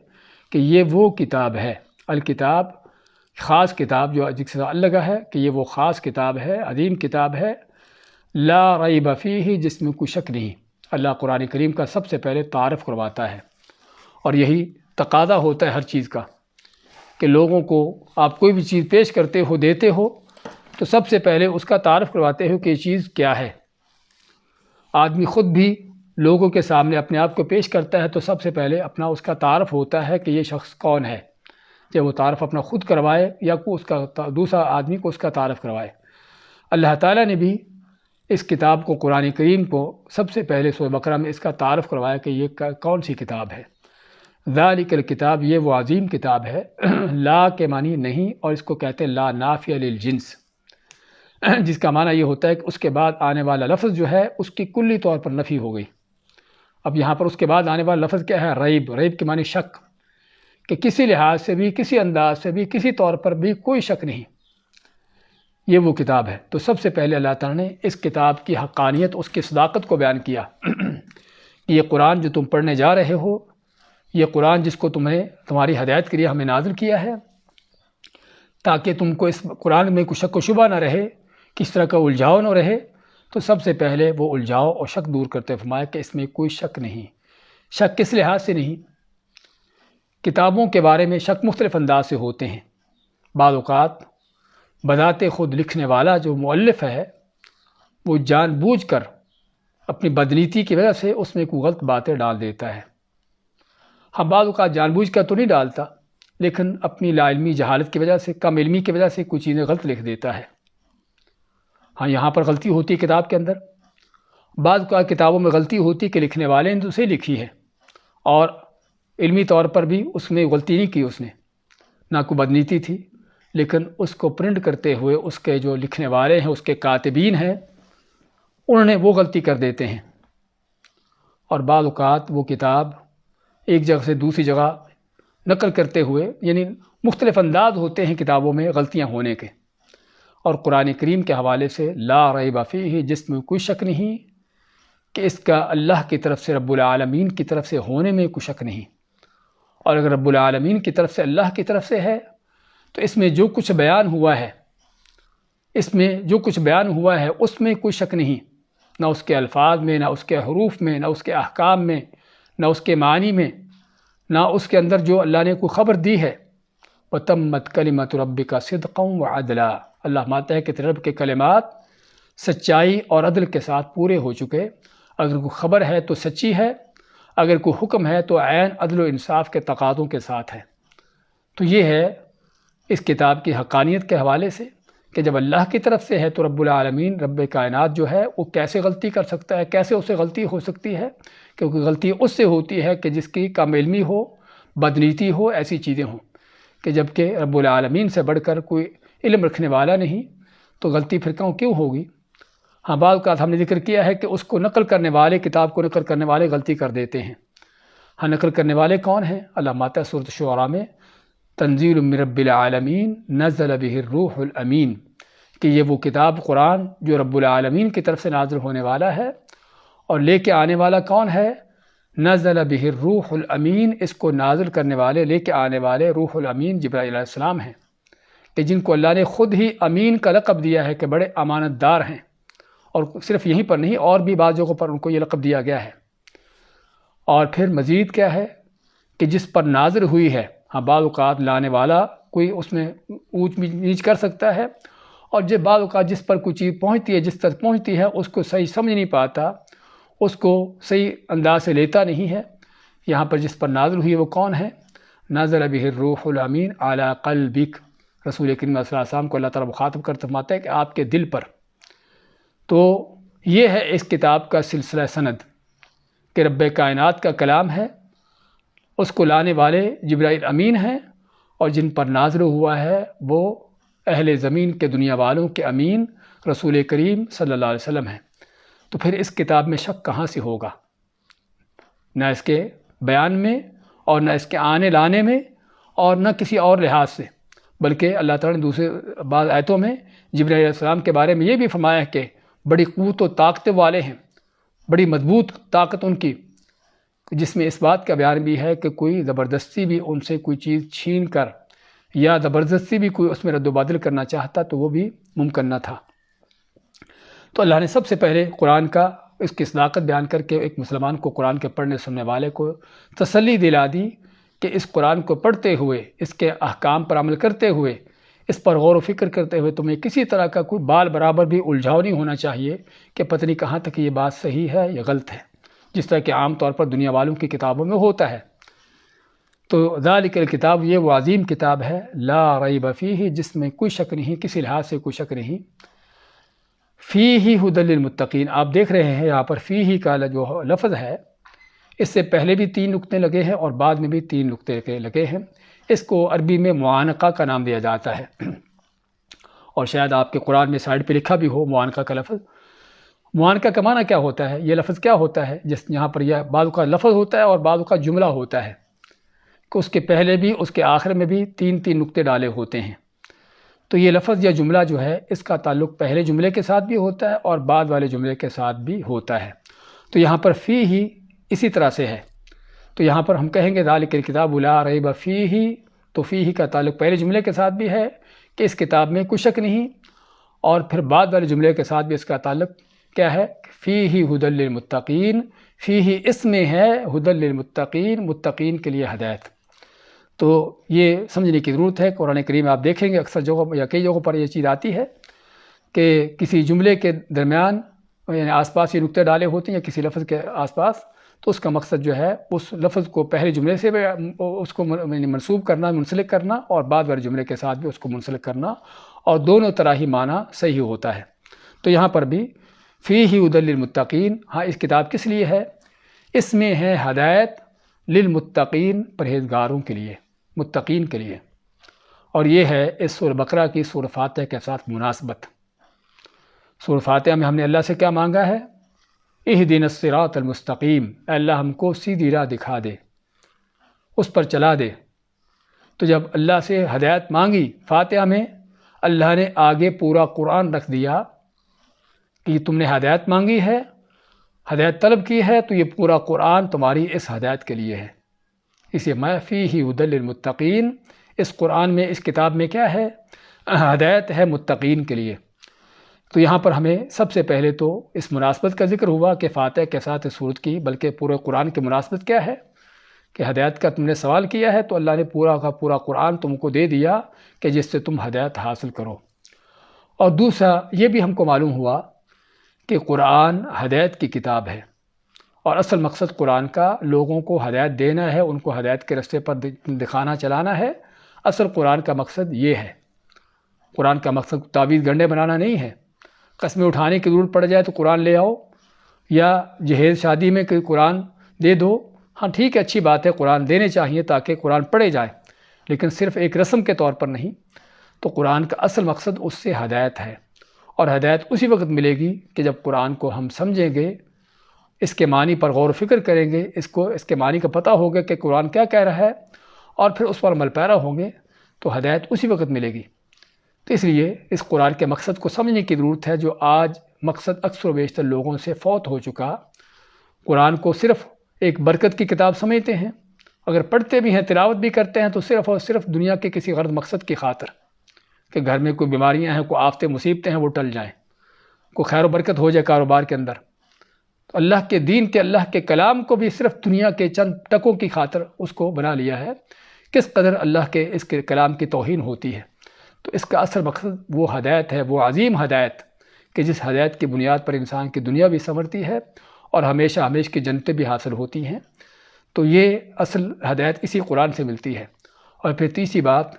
کہ یہ وہ کتاب ہے، الکتاب خاص کتاب جو جس سے اللہ لگا ہے کہ یہ وہ خاص کتاب ہے، عظیم کتاب ہے، لا ریب فیہ، جس میں کوئی شک نہیں۔ اللہ قرآن کریم کا سب سے پہلے تعارف کرواتا ہے، اور یہی تقاضا ہوتا ہے ہر چیز کا کہ لوگوں کو آپ کوئی بھی چیز پیش کرتے ہو، دیتے ہو، تو سب سے پہلے اس کا تعارف کرواتے ہو کہ یہ چیز کیا ہے۔ آدمی خود بھی لوگوں کے سامنے اپنے آپ کو پیش کرتا ہے تو سب سے پہلے اپنا اس کا تعارف ہوتا ہے کہ یہ شخص کون ہے، جب وہ تعارف اپنا خود کروائے یا کو اس کا دوسرا آدمی کو اس کا تعارف کروائے۔ اللہ تعالیٰ نے بھی اس کتاب کو، قرآن کریم کو، سب سے پہلے سورہ بقرہ میں اس کا تعارف کروایا کہ یہ کون سی کتاب ہے۔ ذالک الکتاب، یہ وہ عظیم کتاب ہے، لا کے معنی نہیں، اور اس کو کہتے ہیں لا نافیہ للجنس، جس کا معنی یہ ہوتا ہے کہ اس کے بعد آنے والا لفظ جو ہے اس کی کلی طور پر نفی ہو گئی۔ اب یہاں پر اس کے بعد آنے والا لفظ کیا ہے؟ ریب۔ ریب کے معنی شک، کہ کسی لحاظ سے بھی، کسی انداز سے بھی، کسی طور پر بھی کوئی شک نہیں، یہ وہ کتاب ہے۔ تو سب سے پہلے اللہ تعالیٰ نے اس کتاب کی حقانیت، اس کی صداقت کو بیان کیا کہ یہ قرآن جو تم پڑھنے جا رہے ہو، یہ قرآن جس کو تمہاری ہدایت کے لیے ہمیں نازل کیا ہے، تاکہ تم کو اس قرآن میں کوئی شک و شبہ نہ رہے، کس طرح کا الجھاؤ نہ رہے، تو سب سے پہلے وہ الجھاؤ اور شک دور کرتے فرمایا کہ اس میں کوئی شک نہیں۔ شک کس لحاظ سے نہیں؟ کتابوں کے بارے میں شک مختلف انداز سے ہوتے ہیں۔ بعض اوقات بذات خود لکھنے والا جو مؤلف ہے وہ جان بوجھ کر اپنی بدنیتی کی وجہ سے اس میں کوئی غلط باتیں ڈال دیتا ہے۔ ہم بعض اوقات جان بوجھ کر تو نہیں ڈالتا، لیکن اپنی لا علمی جہالت کی وجہ سے، کم علمی کی وجہ سے کچھ چیزیں غلط لکھ دیتا ہے۔ ہاں، یہاں پر غلطی ہوتی ہے کتاب کے اندر۔ بعض اوقات کتابوں میں غلطی ہوتی کہ لکھنے والے نے تو اسے لکھی ہے اور علمی طور پر بھی اس میں غلطی نہیں کی، اس نے نہ کوئی بدنیتی تھی، لیکن اس کو پرنٹ کرتے ہوئے اس کے جو لکھنے والے ہیں، اس کے کاتبین ہیں، انہوں نے وہ غلطی کر دیتے ہیں۔ اور بعض اوقات وہ کتاب ایک جگہ سے دوسری جگہ نقل کرتے ہوئے، یعنی مختلف انداز ہوتے ہیں کتابوں میں غلطیاں ہونے کے۔ اور قرآن کریم کے حوالے سے لا ریب فیہ، جس میں کوئی شک نہیں کہ اس کا اللہ کی طرف سے، رب العالمین کی طرف سے ہونے میں کوئی شک نہیں۔ اور اگر رب العالمین کی طرف سے، اللہ کی طرف سے ہے، تو اس میں جو کچھ بیان ہوا ہے، اس میں کوئی شک نہیں، نہ اس کے الفاظ میں، نہ اس کے حروف میں، نہ اس کے احکام میں، نہ اس کے معنی میں، نہ اس کے اندر جو اللہ نے کوئی خبر دی ہے۔ وَتَمَّتْ كَلِمَةُ رَبِّكَ صِدْقًا وَعَدْلًا، اللہ مانتا ہے کہ تیرے رب کے کلمات سچائی اور عدل کے ساتھ پورے ہو چکے۔ اگر کوئی خبر ہے تو سچی ہے، اگر کوئی حکم ہے تو عین عدل و انصاف کے تقاضوں کے ساتھ ہے۔ تو یہ ہے اس کتاب کی حقانیت کے حوالے سے کہ جب اللہ کی طرف سے ہے تو رب العالمین، رب کائنات جو ہے، وہ کیسے غلطی کر سکتا ہے، کیسے اسے غلطی ہو سکتی ہے؟ کیونکہ غلطی اس سے ہوتی ہے کہ جس کی کم علمی ہو، بدنیتی ہو، ایسی چیزیں ہوں، کہ جب کہ رب العالمین سے بڑھ کر کوئی علم رکھنے والا نہیں، تو غلطی پھر کیوں ہوگی؟ ہاں، بعض اوقات ہم نے ذکر کیا ہے کہ اس کو نقل کرنے والے، کتاب کو نقل کرنے والے غلطی کر دیتے ہیں۔ ہاں، نقل کرنے والے کون ہیں؟ اللہ ماتا ہے سورۃ شعراء میں، تنزیل من رب العالمین نزل بہ الروح الامین، کہ یہ وہ کتاب قرآن جو رب العالمین کی طرف سے نازل ہونے والا ہے، اور لے کے آنے والا کون ہے؟ نزل بہ الروح الامین، اس کو نازل کرنے والے، لے کے آنے والے روح الامین جبرائیل علیہ السلام ہیں، کہ جن کو اللہ نے خود ہی امین کا لقب دیا ہے کہ بڑے امانت دار ہیں۔ اور صرف یہیں پر نہیں، اور بھی بعض جگہوں پر ان کو یہ لقب دیا گیا ہے۔ اور پھر مزید کیا ہے کہ جس پر نازل ہوئی ہے، ہاں بعض اوقات لانے والا کوئی اس میں اونچ نیچ کر سکتا ہے، اور جب بعض اوقات جس پر کوئی چیز پہنچتی ہے، جس تک پہنچتی ہے، اس کو صحیح سمجھ نہیں پاتا، اس کو صحیح انداز سے لیتا نہیں ہے۔ یہاں پر جس پر نازل ہوئی وہ کون ہے؟ نزل بہ الروح الامین علی قلبک، رسول کریم صلی اللہ علیہ وسلم کو اللہ تعالیٰ مخاطب کرتے فرماتا ہے کہ آپ کے دل پر۔ تو یہ ہے اس کتاب کا سلسلہ سند کہ رب کائنات کا کلام ہے، اس کو لانے والے جبرائیل امین ہیں، اور جن پر نازل ہوا ہے وہ اہل زمین کے، دنیا والوں کے امین رسول کریم صلی اللہ علیہ وسلم ہیں۔ تو پھر اس کتاب میں شک کہاں سے ہوگا؟ نہ اس کے بیان میں، اور نہ اس کے آنے لانے میں، اور نہ کسی اور لحاظ سے، بلکہ اللہ تعالیٰ نے دوسرے بعض آیتوں میں جبرائیل علیہ السلام کے بارے میں یہ بھی فرمایا کہ بڑی قوت و طاقت والے ہیں، بڑی مضبوط طاقت ان کی، جس میں اس بات کا بیان بھی ہے کہ کوئی زبردستی بھی ان سے کوئی چیز چھین کر، یا زبردستی بھی کوئی اس میں رد و بدل کرنا چاہتا تو وہ بھی ممکن نہ تھا۔ تو اللہ نے سب سے پہلے قرآن کا، اس کی صداقت بیان کر کے ایک مسلمان کو، قرآن کے پڑھنے سننے والے کو تسلی دلا دی کہ اس قرآن کو پڑھتے ہوئے، اس کے احکام پر عمل کرتے ہوئے، اس پر غور و فکر کرتے ہوئے تمہیں کسی طرح کا کوئی بال برابر بھی الجھاؤ نہیں ہونا چاہیے کہ پتہ نہیں کہاں تک یہ بات صحیح ہے یا غلط ہے، جس طرح کہ عام طور پر دنیا والوں کی کتابوں میں ہوتا ہے۔ تو ذالک الکتاب، یہ وہ عظیم کتاب ہے، لا ریب فیہ، جس میں کوئی شک نہیں، کسی لحاظ سے کوئی شک نہیں۔ فیہ ھدی للمتقین، آپ دیکھ رہے ہیں یہاں پر فیہ کا جو لفظ ہے، اس سے پہلے بھی 3 نقطے لگے ہیں اور بعد میں بھی 3 نقطے لگے ہیں۔ اس کو عربی میں معانقہ کا نام دیا جاتا ہے، اور شاید آپ کے قرآن میں سائڈ پہ لکھا بھی ہو معانقہ کا لفظ۔ معانقہ کا معنی کیا ہوتا ہے؟ یہ لفظ کیا ہوتا ہے؟ جس یہاں پر یہ بعض کا لفظ ہوتا ہے اور بعض کا جملہ ہوتا ہے، کہ اس کے پہلے بھی، اس کے آخر میں بھی 3 نقطے ڈالے ہوتے ہیں۔ تو یہ لفظ یا جملہ جو ہے، اس کا تعلق پہلے جملے کے ساتھ بھی ہوتا ہے اور بعد والے جملے کے ساتھ بھی ہوتا ہے۔ تو یہاں پر فی ہی اسی طرح سے ہے، تو یہاں پر ہم کہیں گے ذالک الکتاب لا ریب فیہ، تو فیہ کا تعلق پہلے جملے کے ساتھ بھی ہے کہ اس کتاب میں کوئی شک نہیں، اور پھر بعد والے جملے کے ساتھ بھی اس کا تعلق کیا ہے؟ فیہ ھدی للمتقین، فیہ اس میں ہے ھدی للمتقین، متقین کے لیے ہدایت۔ تو یہ سمجھنے کی ضرورت ہے۔ قرآن کریم آپ دیکھیں گے اکثر جگہوں یا کئی جگہوں پر یہ چیز آتی ہے کہ کسی جملے کے درمیان یعنی آس پاس یہ نقطے ڈالے ہوتے ہیں یا کسی لفظ کے آس پاس، تو اس کا مقصد جو ہے اس لفظ کو پہلے جملے سے بھی اس کو منسوب کرنا، منسلک کرنا، اور بعد والے جملے کے ساتھ بھی اس کو منسلک کرنا، اور دونوں طرح ہی معنی صحیح ہوتا ہے۔ تو یہاں پر بھی فیہ ھدی للمتقین، ہاں اس کتاب کس لیے ہے؟ اس میں ہے ہدایت للمتقین، پرہیزگاروں کے لیے، متقین کے لیے، اور یہ ہے اس سورہ بقرہ کی سورہ فاتحہ کے ساتھ مناسبت۔ سورہ فاتحہ میں ہم نے اللہ سے کیا مانگا ہے؟ اہدنا الصراط المستقیم، اے اللہ ہم کو سیدھی راہ دکھا دے، اس پر چلا دے۔ تو جب اللہ سے ہدایت مانگی فاتحہ میں، اللہ نے آگے پورا قرآن رکھ دیا کہ تم نے ہدایت مانگی ہے، ہدایت طلب کی ہے، تو یہ پورا قرآن تمہاری اس ہدایت کے لیے ہے۔ اسے ما فیہ ھدی للمتقین، اس قرآن میں، اس کتاب میں کیا ہے؟ ہدایت ہے متقین کے لیے۔ تو یہاں پر ہمیں سب سے پہلے تو اس مناسبت کا ذکر ہوا کہ فاتحہ کے ساتھ اس سورت کی، بلکہ پورے قرآن کی مناسبت کیا ہے کہ ہدایت کا تم نے سوال کیا ہے، تو اللہ نے پورا کا پورا قرآن تم کو دے دیا کہ جس سے تم ہدایت حاصل کرو۔ اور دوسرا یہ بھی ہم کو معلوم ہوا کہ قرآن ہدایت کی کتاب ہے، اور اصل مقصد قرآن کا لوگوں کو ہدایت دینا ہے، ان کو ہدایت کے راستے پر دکھانا چلانا ہے۔ اصل قرآن کا مقصد یہ ہے۔ قرآن کا مقصد تعویذ گنڈے بنانا نہیں ہے، قسمیں اٹھانے کی ضرورت پڑ جائے تو قرآن لے آؤ، یا جہیز شادی میں کوئی قرآن دے دو، ہاں ٹھیک ہے، اچھی بات ہے، قرآن دینے چاہیے تاکہ قرآن پڑھے جائے، لیکن صرف ایک رسم کے طور پر نہیں۔ تو قرآن کا اصل مقصد اس سے ہدایت ہے، اور ہدایت اسی وقت ملے گی کہ جب قرآن کو ہم سمجھیں گے، اس کے معنی پر غور و فکر کریں گے، اس کے معنی کا پتہ ہوگا کہ قرآن کیا کہہ رہا ہے، اور پھر اس پر عمل پیرا ہوں گے، تو ہدایت اسی وقت ملے گی۔ تو اس لیے اس قرآن کے مقصد کو سمجھنے کی ضرورت ہے، جو آج مقصد اکثر و بیشتر لوگوں سے فوت ہو چکا۔ قرآن کو صرف ایک برکت کی کتاب سمجھتے ہیں، اگر پڑھتے بھی ہیں، تلاوت بھی کرتے ہیں، تو صرف اور صرف دنیا کے کسی غرض مقصد کی خاطر کہ گھر میں کوئی بیماریاں ہیں، کوئی آفتیں مصیبتیں ہیں، وہ ٹل جائیں، کوئی خیر و برکت ہو جائے کاروبار کے اندر۔ تو اللہ کے دین کے، اللہ کے کلام کو بھی صرف دنیا کے چند ٹکوں کی خاطر اس کو بنا لیا ہے۔ کس قدر اللہ کے اس کے کلام کی توہین ہوتی ہے۔ تو اس کا اصل مقصد وہ ہدایت ہے، وہ عظیم ہدایت کہ جس ہدایت کی بنیاد پر انسان کی دنیا بھی سنورتی ہے اور ہمیشہ ہمیشہ کی جنتیں بھی حاصل ہوتی ہیں۔ تو یہ اصل ہدایت اسی قرآن سے ملتی ہے۔ اور پھر تیسری بات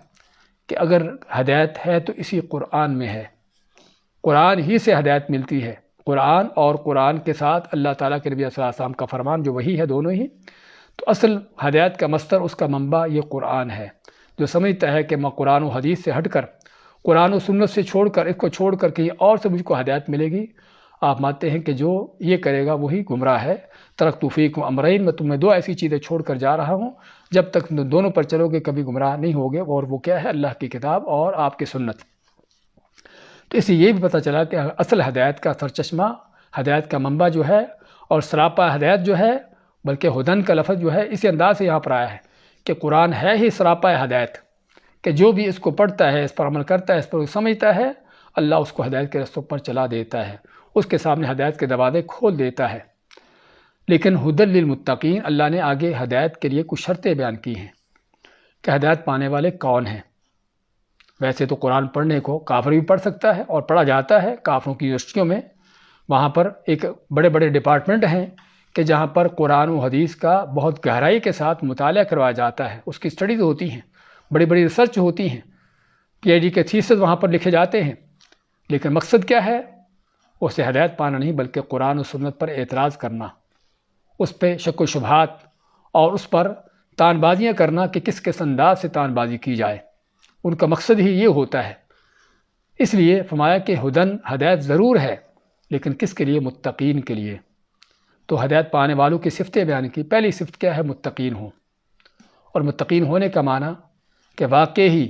کہ اگر ہدایت ہے تو اسی قرآن میں ہے، قرآن ہی سے ہدایت ملتی ہے۔ قرآن اور قرآن کے ساتھ اللہ تعالیٰ کے نبی صلی اللہ علیہ وسلم کا فرمان جو وہی ہے، دونوں ہی۔ تو اصل ہدایت کا مصدر، اس کا منبع یہ قرآن ہے۔ جو سمجھتا ہے کہ میں قرآن و حدیث سے ہٹ کر، قرآن و سنت سے چھوڑ کر، اس کو چھوڑ کر کہیں اور سے مجھ کو ہدایت ملے گی، آپ مانتے ہیں کہ جو یہ کرے گا وہی گمراہ ہے۔ ترکت فیکم امرین، میں تمہیں دو ایسی چیزیں چھوڑ کر جا رہا ہوں، جب تک تم دونوں پر چلو گے کبھی گمراہ نہیں ہوگے، اور وہ کیا ہے؟ اللہ کی کتاب اور آپ کی سنت۔ تو اس سے یہ بھی پتہ چلا کہ اصل ہدایت کا سرچشمہ، ہدایت کا منبع جو ہے، اور سراپا ہدایت جو ہے، بلکہ ہدن کا لفظ جو ہے اسی انداز سے یہاں پر آیا ہے کہ قرآن ہے ہی سراپا ہدایت، کہ جو بھی اس کو پڑھتا ہے، اس پر عمل کرتا ہے، اس پر سمجھتا ہے، اللہ اس کو ہدایت کے رستوں پر چلا دیتا ہے، اس کے سامنے ہدایت کے دروازے کھول دیتا ہے۔ لیکن ھدی للمتقین، اللہ نے آگے ہدایت کے لیے کچھ شرطیں بیان کی ہیں کہ ہدایت پانے والے کون ہیں۔ ویسے تو قرآن پڑھنے کو کافر بھی پڑھ سکتا ہے، اور پڑھا جاتا ہے کافروں کی یونیورسٹیوں میں، وہاں پر ایک بڑے بڑے ڈپارٹمنٹ ہیں کہ جہاں پر قرآن و حدیث کا بہت گہرائی کے ساتھ مطالعہ کروایا جاتا ہے، اس کی اسٹڈیز ہوتی ہیں، بڑی بڑی ریسرچ ہوتی ہیں، پی ایچ ڈی کے تھیسز وہاں پر لکھے جاتے ہیں۔ لیکن مقصد کیا ہے؟ اسے ہدایت پانا نہیں، بلکہ قرآن و سنت پر اعتراض کرنا، اس پہ شک و شبہات اور اس پر تان بازیاں کرنا کہ کس کس انداز سے تان بازی کی جائے، ان کا مقصد ہی یہ ہوتا ہے۔ اس لیے فرمایا کہ ہدن، ہدایت ضرور ہے، لیکن کس کے لیے؟ متقین کے لیے۔ تو ہدایت پانے والوں کی صفتیں بیان کی۔ پہلی صفت کیا ہے؟ متقین ہوں۔ اور متقین ہونے کا معنی کہ واقعی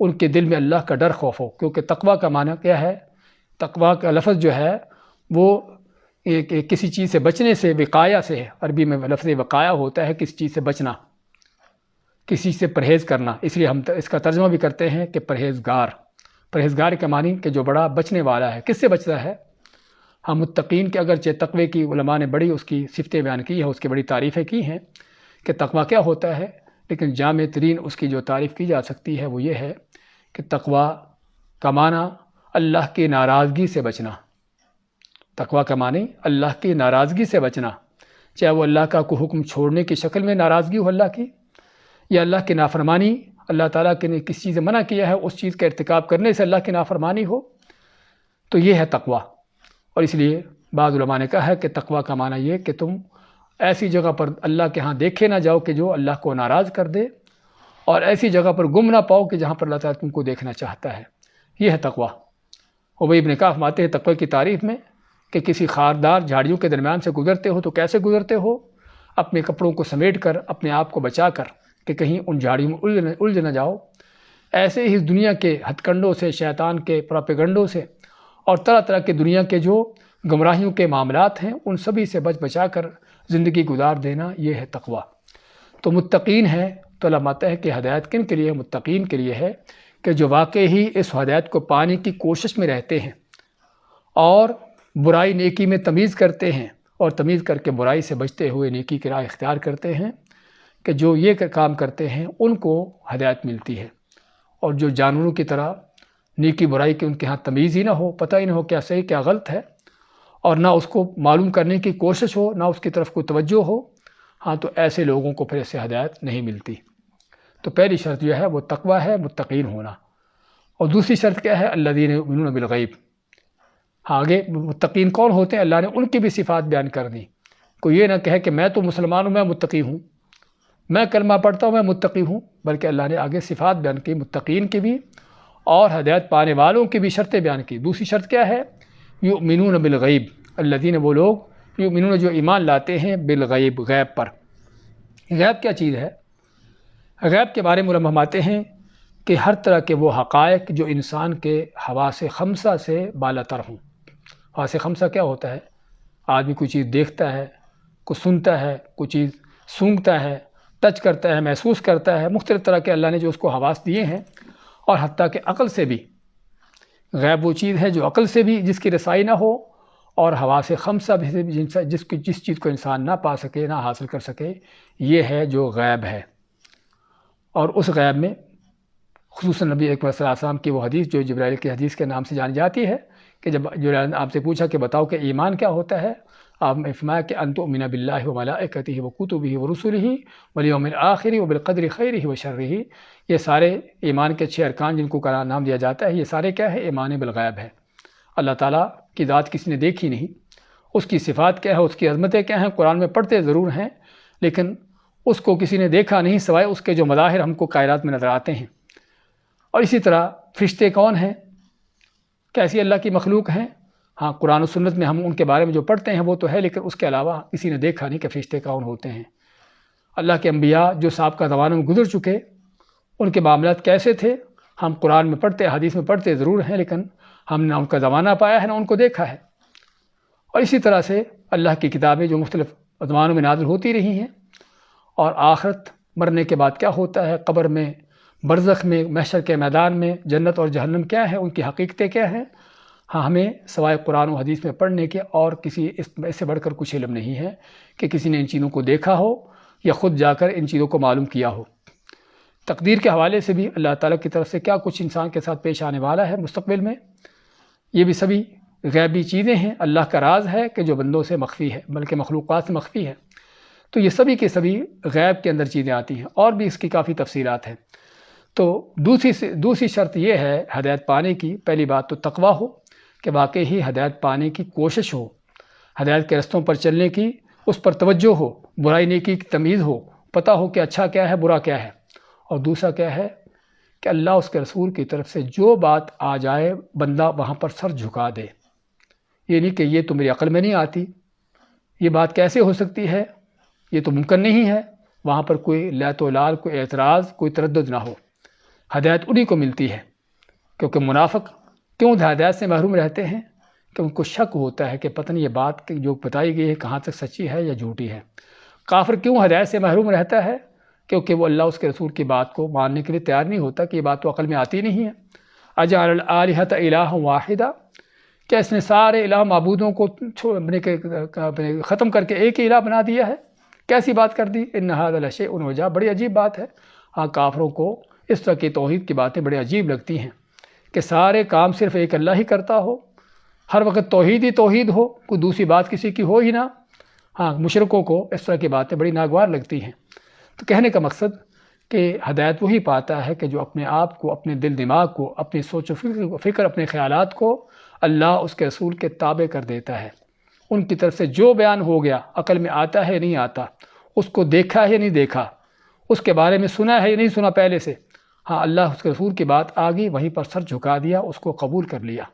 ان کے دل میں اللہ کا ڈر خوف ہو، کیونکہ تقویٰ کا معنی کیا ہے؟ تقویٰ کا لفظ جو ہے وہ کسی چیز سے بچنے سے، وقایا سے ہے، عربی میں لفظ وقایا ہوتا ہے کسی چیز سے بچنا، کسی سے پرہیز کرنا، اس لیے ہم اس کا ترجمہ بھی کرتے ہیں کہ پرہیزگار۔ پرہیزگار کے معنی کہ جو بڑا بچنے والا ہے، کس سے بچتا ہے؟ ہم متقین کے اگرچہ تقوی کی علماء نے بڑی اس کی صفتیں بیان کی ہیں، اس کی بڑی تعریفیں کی ہیں کہ تقوی کیا ہوتا ہے، لیکن جامع ترین اس کی جو تعریف کی جا سکتی ہے وہ یہ ہے کہ تقوی کا معنی اللہ کی ناراضگی سے بچنا۔ تقوی کا معنی اللہ کی ناراضگی سے بچنا، چاہے وہ اللہ کا کوئی حکم چھوڑنے کی شکل میں ناراضگی ہو اللہ کی، یا اللہ کی نافرمانی، اللہ تعالیٰ کے نے کس چیز سے منع کیا ہے اس چیز کا ارتکاب کرنے سے اللہ کی نافرمانی ہو، تو یہ ہے تقوی۔ اور اس لیے بعض علماء نے کہا ہے کہ تقوی کا معنی یہ کہ تم ایسی جگہ پر اللہ کے ہاں دیکھے نہ جاؤ کہ جو اللہ کو ناراض کر دے، اور ایسی جگہ پر گم نہ پاؤ کہ جہاں پر اللہ تعالیٰ تم کو دیکھنا چاہتا ہے، یہ ہے تقوی۔ ابی بن کعب فرماتے ہیں تقوی کی تعریف میں کہ کسی خاردار جھاڑیوں کے درمیان سے گزرتے ہو تو کیسے گزرتے ہو؟ اپنے کپڑوں کو سمیٹ کر، اپنے آپ کو بچا کر کہ کہیں ان جھاڑیوں میں الجھ نہ جاؤ۔ ایسے ہی اس دنیا کے ہتھ کنڈوں سے، شیطان کے پراپیگنڈوں سے اور طرح طرح کے دنیا کے جو گمراہیوں کے معاملات ہیں ان سبھی سے بچا کر زندگی گزار دینا، یہ ہے تقوی۔ تو متقین ہے تو اللہ ماتا ہے کہ ہدایت کن کے لیے؟ متقین کے لیے ہے کہ جو واقعی ہی اس ہدایت کو پانے کی کوشش میں رہتے ہیں اور برائی نیکی میں تمیز کرتے ہیں، اور تمیز کر کے برائی سے بچتے ہوئے نیکی کی راہ اختیار کرتے ہیں، کہ جو یہ کام کرتے ہیں ان کو ہدایت ملتی ہے۔ اور جو جانوروں کی طرح نیکی برائی کی ان کے ہاں تمیز ہی نہ ہو، پتہ ہی نہ ہو کیا صحیح کیا غلط ہے، اور نہ اس کو معلوم کرنے کی کوشش ہو، نہ اس کی طرف کوئی توجہ ہو، ہاں تو ایسے لوگوں کو پھر اس سے ہدایت نہیں ملتی۔ تو پہلی شرط جو ہے وہ تقوی ہے، متقین ہونا۔ اور دوسری شرط کیا ہے؟ الذین یؤمنون بالغیب۔ ہاں آگے متقین کون ہوتے ہیں؟ اللہ نے ان کی بھی صفات بیان کر دی۔ کوئی یہ نہ کہے کہ میں تو مسلمان ہوں، میں متقی ہوں، میں کلمہ پڑھتا ہوں، میں متقی ہوں، بلکہ اللہ نے آگے صفات بیان کی متقین کی بھی اور ہدایت پانے والوں کی بھی شرطیں بیان کی۔ دوسری شرط کیا ہے؟ یؤمنون بالغیب، الذین وہ لوگ یؤمنون جو ایمان لاتے ہیں بالغیب، غیب پر۔ غیب کیا چیز ہے؟ غیب کے بارے میں علماء فرماتے ہیں کہ ہر طرح کے وہ حقائق جو انسان کے حواس خمسہ سے بالا تر ہوں۔ حواس خمسہ کیا ہوتا ہے؟ آدمی کوئی چیز دیکھتا ہے، کوئی سنتا ہے، کوئی چیز سونگھتا ہے، ٹچ کرتا ہے، محسوس کرتا ہے، مختلف طرح کے اللہ نے جو اس کو حواس دیے ہیں، اور حتیٰ کہ عقل سے بھی۔ غیب وہ چیز ہے جو عقل سے بھی جس کی رسائی نہ ہو، اور حواس خمسہ سے بھی جس چیز کو انسان نہ پا سکے، نہ حاصل کر سکے، یہ ہے جو غیب ہے۔ اور اس غیب میں خصوصاً نبی اکرم صلی اللہ علیہ وسلم کی وہ حدیث جو جبرائیل کی حدیث کے نام سے جانی جاتی ہے، کہ جب جبرائیل نے آپ سے پوچھا کہ بتاؤ کہ ایمان کیا ہوتا ہے، آپ نے فرمایا کہ ان تؤمن باللہ وملائکتہ وکتبہ ورسلہ والیوم الآخر وبالقدر خیرہ وشرہ۔ یہ سارے ایمان کے 6 ارکان جن کو نام دیا جاتا ہے، یہ سارے کیا ہے؟ ایمان بالغیب ہے۔ اللہ تعالیٰ کی ذات کسی نے دیکھی نہیں، اس کی صفات کیا ہے، اس کی عظمتیں کیا ہیں، قرآن میں پڑھتے ضرور ہیں، لیکن اس کو کسی نے دیکھا نہیں سوائے اس کے جو مظاہر ہم کو کائنات میں نظر آتے ہیں۔ اور اسی طرح فرشتے کون ہیں؟ کیسی اللہ کی مخلوق ہیں؟ ہاں قرآن و سنت میں ہم ان کے بارے میں جو پڑھتے ہیں وہ تو ہے، لیکن اس کے علاوہ کسی نے دیکھا نہیں کہ فرشتے کون ہوتے ہیں۔ اللہ کے انبیاء جو سابقہ زمانوں میں گزر چکے، ان کے معاملات کیسے تھے، ہم قرآن میں پڑھتے، حدیث میں پڑھتے ضرور ہیں، لیکن ہم نہ ان کا زمانہ پایا ہے، نہ ان کو دیکھا ہے۔ اور اسی طرح سے اللہ کی کتابیں جو مختلف زمانوں میں نازل ہوتی رہی ہیں، اور آخرت، مرنے کے بعد کیا ہوتا ہے، قبر میں، برزخ میں، محشر کے میدان میں، جنت اور جہنم کیا ہے، ان کی حقیقتیں کیا ہیں، ہاں ہمیں سوائے قرآن و حدیث میں پڑھنے کے اور کسی اس سے بڑھ کر کچھ علم نہیں ہے کہ کسی نے ان چیزوں کو دیکھا ہو یا خود جا کر ان چیزوں کو معلوم کیا ہو۔ تقدیر کے حوالے سے بھی اللہ تعالیٰ کی طرف سے کیا کچھ انسان کے ساتھ پیش آنے والا ہے مستقبل میں، یہ بھی سبھی غیبی چیزیں ہیں، اللہ کا راز ہے کہ جو بندوں سے مخفی ہے، بلکہ مخلوقات سے مخفی ہے۔ تو یہ سبھی کے سبھی غیب کے اندر چیزیں آتی ہیں، اور بھی اس کی کافی تفصیلات ہیں۔ تو دوسری شرط یہ ہے ہدایت پانے کی، پہلی بات تو تقوی ہو کہ واقعی ہی ہدایت پانے کی کوشش ہو، ہدایت کے رستوں پر چلنے کی اس پر توجہ ہو، برائی نیکی کی تمیز ہو، پتہ ہو کہ اچھا کیا ہے، برا کیا ہے۔ اور دوسرا کیا ہے کہ اللہ اس کے رسول کی طرف سے جو بات آ جائے بندہ وہاں پر سر جھکا دے، یہ نہیں کہ یہ تو میری عقل میں نہیں آتی، یہ بات کیسے ہو سکتی ہے، یہ تو ممکن نہیں ہے، وہاں پر کوئی لعت و لال، کوئی اعتراض، کوئی تردد نہ ہو۔ ہدایت انہی کو ملتی ہے، کیونکہ منافق کیوں ہدایت سے محروم رہتے ہیں؟ کہ ان کو شک ہوتا ہے کہ پتہ نہیں یہ بات جو بتائی گئی ہے کہاں تک سچی ہے یا جھوٹی ہے۔ کافر کیوں ہدایت سے محروم رہتا ہے؟ کیونکہ وہ اللہ اس کے رسول کی بات کو ماننے کے لیے تیار نہیں ہوتا کہ یہ بات تو عقل میں آتی نہیں ہے۔ اجعل الآلہۃ الہا واحدا، کیا اس نے سارے الہ معبودوں کو ختم کر کے ایک ہی الہ بنا دیا ہے؟ کیسی بات کر دی؟ ان ھذا لشیء عجاب، بڑی عجیب بات ہے۔ ہاں، کافروں کو اس طرح کی توحید کی باتیں بڑی عجیب لگتی ہیں کہ سارے کام صرف ایک اللہ ہی کرتا ہو، ہر وقت توحید ہی توحید ہو، کوئی دوسری بات کسی کی ہو ہی نہ۔ ہاں، مشرکوں کو اس طرح کی باتیں بڑی ناگوار لگتی ہیں۔ تو کہنے کا مقصد کہ ہدایت وہی پاتا ہے کہ جو اپنے آپ کو، اپنے دل دماغ کو، اپنی سوچ و فکر، اپنے خیالات کو اللہ اس کے رسول کے تابع کر دیتا ہے۔ ان کی طرف سے جو بیان ہو گیا، عقل میں آتا ہے نہیں آتا، اس کو دیکھا ہے نہیں دیکھا، اس کے بارے میں سنا ہے یا نہیں سنا پہلے سے، ہاں اللہ اس کے رسول کی بات آ گئی، وہیں پر سر جھکا دیا، اس کو قبول کر لیا۔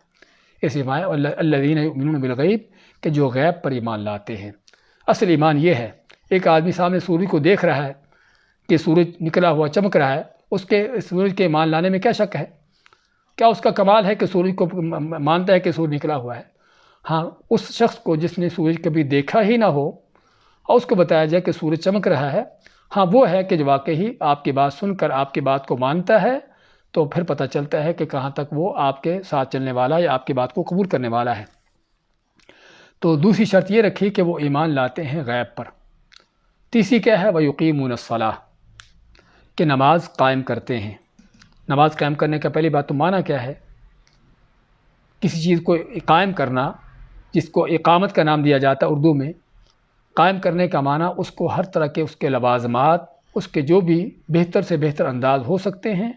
اس لیے الذین یؤمنون بالغیب، کہ جو غیب پر ایمان لاتے ہیں۔ اصل ایمان یہ ہے، ایک آدمی سامنے سورج کو دیکھ رہا ہے کہ سورج نکلا ہوا چمک رہا ہے، اس کے سورج کے ایمان لانے میں کیا شک ہے؟ کیا اس کا کمال ہے کہ سورج کو مانتا ہے کہ سورج نکلا ہوا ہے؟ ہاں، اس شخص کو جس نے سورج کبھی دیکھا ہی نہ ہو اور اس کو بتایا جائے کہ سورج چمک رہا ہے، ہاں وہ ہے کہ جو واقعی آپ کی بات سن کر آپ کی بات کو مانتا ہے، تو پھر پتہ چلتا ہے کہ کہاں تک وہ آپ کے ساتھ چلنے والا یا آپ کی بات کو قبول کرنے والا ہے۔ تو دوسری شرط یہ رکھی کہ وہ ایمان لاتے ہیں غیب پر۔ تیسری کیا ہے؟ وَيُقِيمُونَ الصَّلَاةَ، کہ نماز قائم کرتے ہیں۔ نماز قائم کرنے کا پہلی بات تو معنی کیا ہے؟ کسی چیز کو قائم کرنا، جس کو اقامت کا نام دیا جاتا ہے اردو میں، قائم کرنے کا معنی اس کو ہر طرح کے اس کے لوازمات، اس کے جو بھی بہتر سے بہتر انداز ہو سکتے ہیں،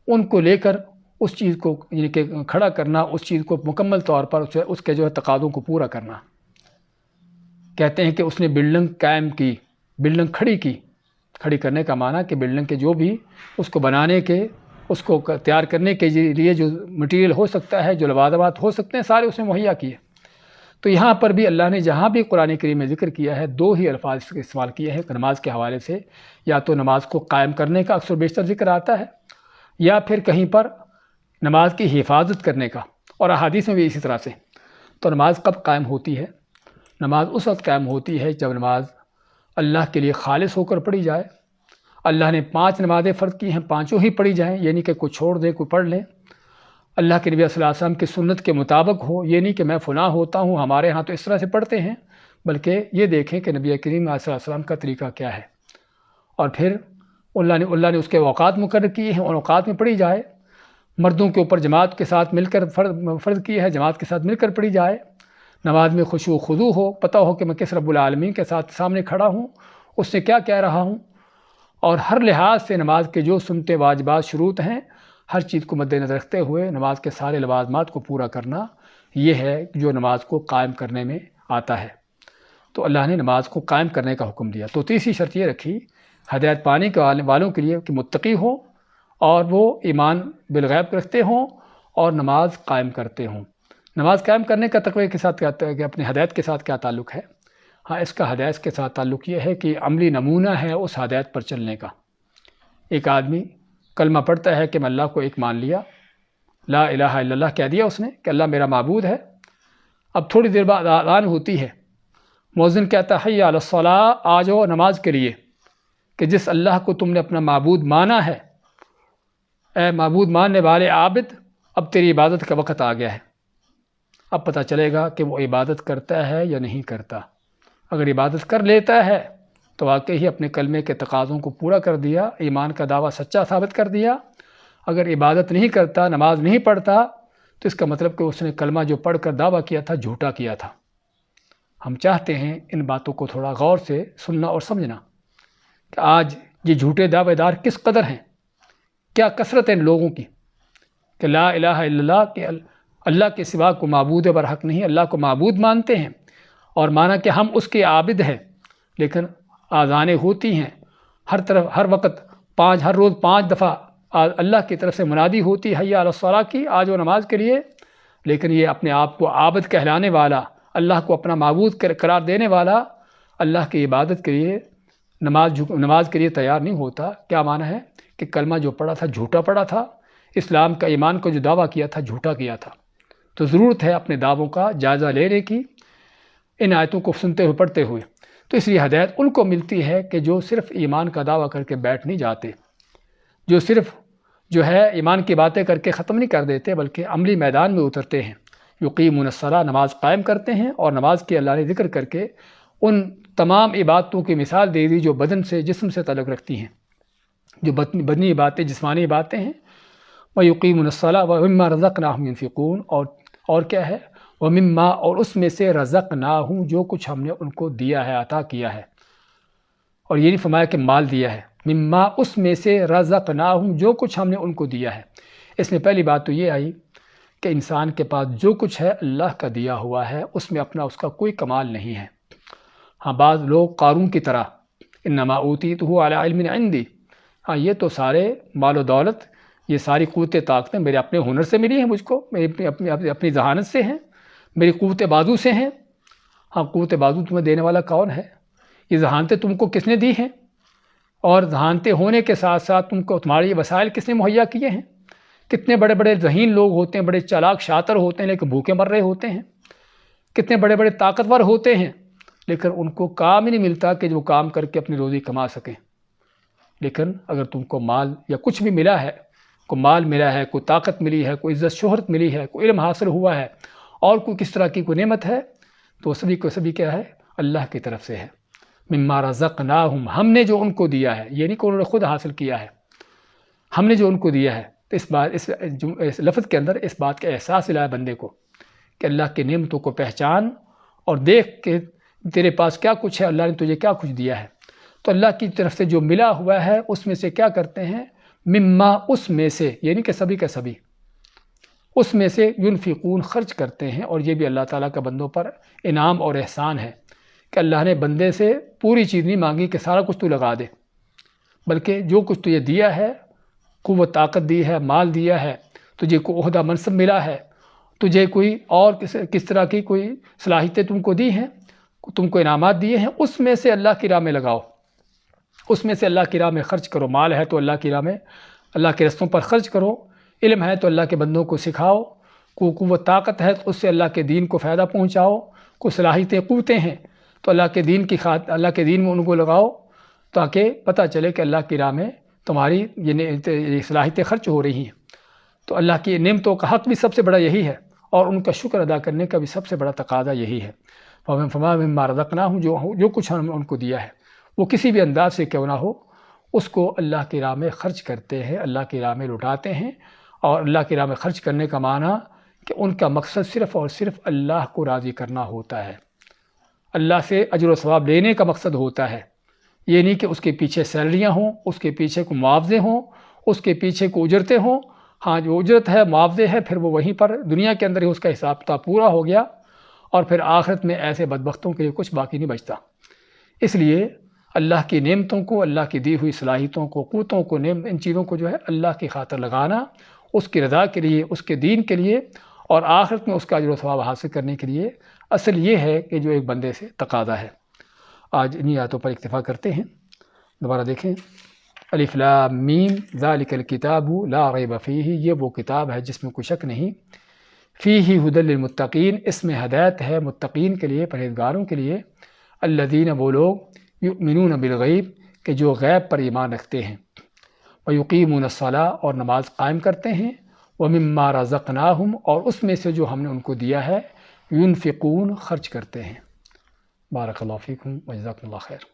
ان کو لے کر اس چیز کو یعنی کہ کھڑا کرنا، اس چیز کو مکمل طور پر اس کے جو ہے تقاضوں کو پورا کرنا۔ کہتے ہیں کہ اس نے بلڈنگ قائم کی، بلڈنگ کھڑی کی۔ کھڑی کرنے کا معنی کہ بلڈنگ کے جو بھی اس کو بنانے کے، اس کو تیار کرنے کے لیے جو مٹیریل ہو سکتا ہے، جو لوازمات ہو سکتے ہیں، سارے اس نے مہیا کیے۔ تو یہاں پر بھی اللہ نے جہاں بھی قرآن کریم میں ذکر کیا ہے، دو ہی الفاظ استعمال کیے ہیں نماز کے حوالے سے، یا تو نماز کو قائم کرنے کا اکثر بیشتر ذکر آتا ہے، یا پھر کہیں پر نماز کی حفاظت کرنے کا، اور احادیث میں بھی اسی طرح سے۔ تو نماز کب قائم ہوتی ہے؟ نماز اس وقت قائم ہوتی ہے جب نماز اللہ کے لیے خالص ہو کر پڑھی جائے۔ اللہ نے 5 نمازیں فرض کی ہیں، 5 ہی پڑھی جائیں، یہ نہیں کہ کوئی چھوڑ دے کوئی پڑھ لے۔ اللہ کے نبی صلی اللہ علیہ وسلم کی سنت کے مطابق ہو، یہ نہیں کہ میں فلاں ہوتا ہوں، ہمارے ہاں تو اس طرح سے پڑھتے ہیں، بلکہ یہ دیکھیں کہ نبی کریم صلی اللہ علیہ وسلم کا طریقہ کیا ہے، اور پھر اللہ نے اس کے اوقات مقرر کیے ہیں، ان اوقات میں پڑھی جائے۔ مردوں کے اوپر جماعت کے ساتھ مل کر فرض کی ہے، جماعت کے ساتھ مل کر پڑھی جائے۔ نماز میں خشوع و خضوع ہو، پتہ ہو کہ میں کس رب العالمین کے ساتھ سامنے کھڑا ہوں، اس سے کیا کہہ رہا ہوں، اور ہر لحاظ سے نماز کے جو سنتے واجبات شروط ہیں، ہر چیز کو مد نظر رکھتے ہوئے نماز کے سارے لوازمات کو پورا کرنا، یہ ہے جو نماز کو قائم کرنے میں آتا ہے۔ تو اللہ نے نماز کو قائم کرنے کا حکم دیا۔ تو تیسری شرط یہ رکھی ہدایت پانے کے والوں کے لیے کہ متقی ہوں، اور وہ ایمان بالغیب رکھتے ہوں، اور نماز قائم کرتے ہوں۔ نماز قائم کرنے کا تقوی کے ساتھ کیا، کہ اپنے ہدایت کے ساتھ کیا تعلق ہے؟ ہاں، اس کا ہدایت کے ساتھ تعلق یہ ہے کہ عملی نمونہ ہے اس ہدایت پر چلنے کا۔ ایک آدمی کلمہ پڑھتا ہے کہ میں اللہ کو ایک مان لیا، لا الہ الا اللہ کہہ دیا اس نے کہ اللہ میرا معبود ہے۔ اب تھوڑی دیر بعد اذان ہوتی ہے، مؤذن کہتا ہے حی علی الصلاۃ، آ جاؤ نماز کے لیے، کہ جس اللہ کو تم نے اپنا معبود مانا ہے، اے معبود ماننے والے عابد، اب تیری عبادت کا وقت آ گیا ہے۔ اب پتہ چلے گا کہ وہ عبادت کرتا ہے یا نہیں کرتا۔ اگر عبادت کر لیتا ہے تو واقعی اپنے کلمے کے تقاضوں کو پورا کر دیا، ایمان کا دعویٰ سچا ثابت کر دیا۔ اگر عبادت نہیں کرتا، نماز نہیں پڑھتا، تو اس کا مطلب کہ اس نے کلمہ جو پڑھ کر دعویٰ کیا تھا جھوٹا کیا تھا۔ ہم چاہتے ہیں ان باتوں کو تھوڑا غور سے سننا اور سمجھنا کہ آج یہ جھوٹے دعوے دار کس قدر ہیں، کیا کثرت ہے ان لوگوں کی کہ لا الہ الا اللہ، کہ اللہ کے سوا کو معبود برحق نہیں، اللہ کو معبود مانتے ہیں، اور مانا کہ ہم اس کے عابد ہیں، لیکن آذانیں ہوتی ہیں ہر طرف، ہر وقت ہر روز 5 دفعہ اللہ کی طرف سے منادی ہوتی ہے حی علی الصلاۃ کی، آ جاؤ نماز کے لیے، لیکن یہ اپنے آپ کو عابد کہلانے والا، اللہ کو اپنا معبود قرار دینے والا، اللہ کی عبادت کے لیے نماز کے لیے تیار نہیں ہوتا۔ کیا معنی ہے کہ کلمہ جو پڑھا تھا جھوٹا پڑھا تھا، اسلام کا ایمان کو جو دعویٰ کیا تھا جھوٹا کیا تھا۔ تو ضرورت ہے اپنے دعووں کا جائزہ لینے کی ان آیتوں کو سنتے ہوئے پڑھتے ہوئے۔ تو اس لیے ہدایت ان کو ملتی ہے کہ جو صرف ایمان کا دعویٰ کر کے بیٹھ نہیں جاتے، جو صرف جو ہے ایمان کی باتیں کر کے ختم نہیں کر دیتے، بلکہ عملی میدان میں اترتے ہیں، یقیمون الصلاۃ، نماز قائم کرتے ہیں، اور نماز کی اللہ نے ذکر کر کے ان تمام عبادتوں کی مثال دے دی جو بدن سے، جسم سے تعلق رکھتی ہیں، جو بدنی عبادتیں، جسمانی عبادتیں ہیں۔ وَيُقِيمُونَ الصَّلَاةَ وَمِمَّا رَزَقْنَاهُمْ يُنْفِقُونَ، اور کیا ہے؟ وَمِمَّا، اور اس میں سے رَزَقْنَاهُمْ، جو کچھ ہم نے ان کو دیا ہے، عطا کیا ہے، اور یہ نہیں فرمایا کہ مال دیا ہے، مما، اس میں سے، رزقناہم، جو کچھ ہم نے ان کو دیا ہے۔ اس میں پہلی بات تو یہ آئی کہ انسان کے پاس جو کچھ ہے اللہ کا دیا ہوا ہے، اس میں اپنا اس کا کوئی کمال نہیں ہے۔ ہاں بعض لوگ قارون کی طرح انما اوتیتہ علی علم عندی، ہاں یہ تو سارے مال و دولت، یہ ساری قوت طاقتیں میرے اپنے ہنر سے ملی ہیں، مجھ کو میری اپنی ذہانت سے ہیں، میری قوت بازو سے ہیں۔ ہاں قوت بازو تمہیں دینے والا کون ہے؟ یہ ذہانتیں تم کو کس نے دی ہیں؟ اور ذہانتیں ہونے کے ساتھ ساتھ تم کو تمہارے یہ وسائل کس نے مہیا کیے ہیں؟ کتنے بڑے بڑے ذہین لوگ ہوتے ہیں، بڑے چالاک شاطر ہوتے ہیں، لیکن بھوکے مر رہے ہوتے ہیں۔ کتنے بڑے بڑے طاقتور ہوتے ہیں، لیکن ان کو کام ہی نہیں ملتا کہ جو کام کر کے اپنی روزی کما سکیں۔ لیکن اگر تم کو مال یا کچھ بھی ملا ہے، کوئی مال ملا ہے، کوئی طاقت ملی ہے، کوئی عزت شہرت ملی ہے، کوئی علم حاصل ہوا ہے، اور کوئی کس طرح کی کوئی نعمت ہے، تو سبھی کو سبھی کیا ہے؟ اللہ کی طرف سے ہے۔ مما رزقناہم، ہم نے جو ان کو دیا ہے، یہ نہیں کہ انہوں نے خود حاصل کیا ہے، ہم نے جو ان کو دیا ہے۔ تو اس لفظ کے اندر اس بات کا احساس دلایا بندے کو کہ اللہ کی نعمتوں کو پہچان اور دیکھ کہ تیرے پاس کیا کچھ ہے، اللہ نے تجھے کیا کچھ دیا ہے۔ تو اللہ کی طرف سے جو ملا ہوا ہے اس میں سے کیا کرتے ہیں؟ مما، اس میں سے، یعنی کہ سبھی کا سبھی، اس میں سے ينفقون، خرچ کرتے ہیں۔ اور یہ بھی اللہ تعالیٰ کا بندوں پر انعام اور احسان ہے کہ اللہ نے بندے سے پوری چیز نہیں مانگی کہ سارا کچھ تو لگا دے، بلکہ جو کچھ تجھے دیا ہے، قوت طاقت دی ہے، مال دیا ہے، تجھے کوئی عہدہ منصب ملا ہے، تجھے کوئی اور کس طرح کی کوئی صلاحیتیں تم کو دی ہیں، تم کو انعامات دیے ہیں، اس میں سے اللہ کی راہ میں لگاؤ، اس میں سے اللہ کی راہ میں خرچ کرو۔ مال ہے تو اللہ کی راہ میں، اللہ کے رستوں پر خرچ کرو، علم ہے تو اللہ کے بندوں کو سکھاؤ، کوئی قوت طاقت ہے تو اس سے اللہ کے دین کو فائدہ پہنچاؤ، کوئی صلاحیتیں قوتیں ہیں تو اللہ کے دین اللہ کے دین میں ان کو لگاؤ، تاکہ پتہ چلے کہ اللہ کی راہ میں تمہاری یہ صلاحیتیں خرچ ہو رہی ہیں۔ تو اللہ کی نعمتوں کا حق بھی سب سے بڑا یہی ہے، اور ان کا شکر ادا کرنے کا بھی سب سے بڑا تقاضا یہی ہے۔ فَمَا مِمَّا رَزَقْنَاهُمْ، جو کچھ ہم نے ان کو دیا ہے، وہ کسی بھی انداز سے کیوں نہ ہو، اس کو اللہ کی راہ میں خرچ کرتے ہیں، اللہ کی راہ میں لٹاتے ہیں۔ اور اللہ کی راہ میں خرچ کرنے کا معنی کہ ان کا مقصد صرف اور صرف اللہ کو راضی کرنا ہوتا ہے، اللہ سے اجر و ثواب لینے کا مقصد ہوتا ہے۔ یہ نہیں کہ اس کے پیچھے سیلریاں ہوں، اس کے پیچھے کو معاوضے ہوں، اس کے پیچھے کو اجرتیں ہوں۔ ہاں جو اجرت ہے، معاوضے ہے، پھر وہ وہیں پر دنیا کے اندر ہی اس کا حساب کتاب پورا ہو گیا، اور پھر آخرت میں ایسے بدبختوں کے لیے کچھ باقی نہیں بچتا۔ اس لیے اللہ کی نعمتوں کو، اللہ کی دی ہوئی صلاحیتوں کو، قوتوں کو، ان چیزوں کو جو ہے اللہ کی خاطر لگانا، اس کی رضا کے لیے، اس کے دین کے لیے، اور آخرت میں اس کا اجر و ثواب حاصل کرنے کے لیے، اصل یہ ہے کہ جو ایک بندے سے تقاضا ہے۔ آج انہی آیتوں پر اکتفا کرتے ہیں۔ دوبارہ دیکھیں، الف لام میم ذالک الکتاب لا ریب فیہ، یہ وہ کتاب ہے جس میں کوئی شک نہیں، فیہ ھدی للمتقین، اس میں ہدایت ہے متقین کے لیے، پرہیزگاروں کے لیے، الذین، وہ لوگ، یؤمنون بالغیب، کہ جو غیب پر ایمان رکھتے ہیں، ویقیمون الصلاۃ، اور نماز قائم کرتے ہیں، ومما رزقناہم، اور اس میں سے جو ہم نے ان کو دیا ہے، ينفقون، خرچ کرتے ہیں۔ بارک اللہ فیکم وجزاکم اللہ خیر۔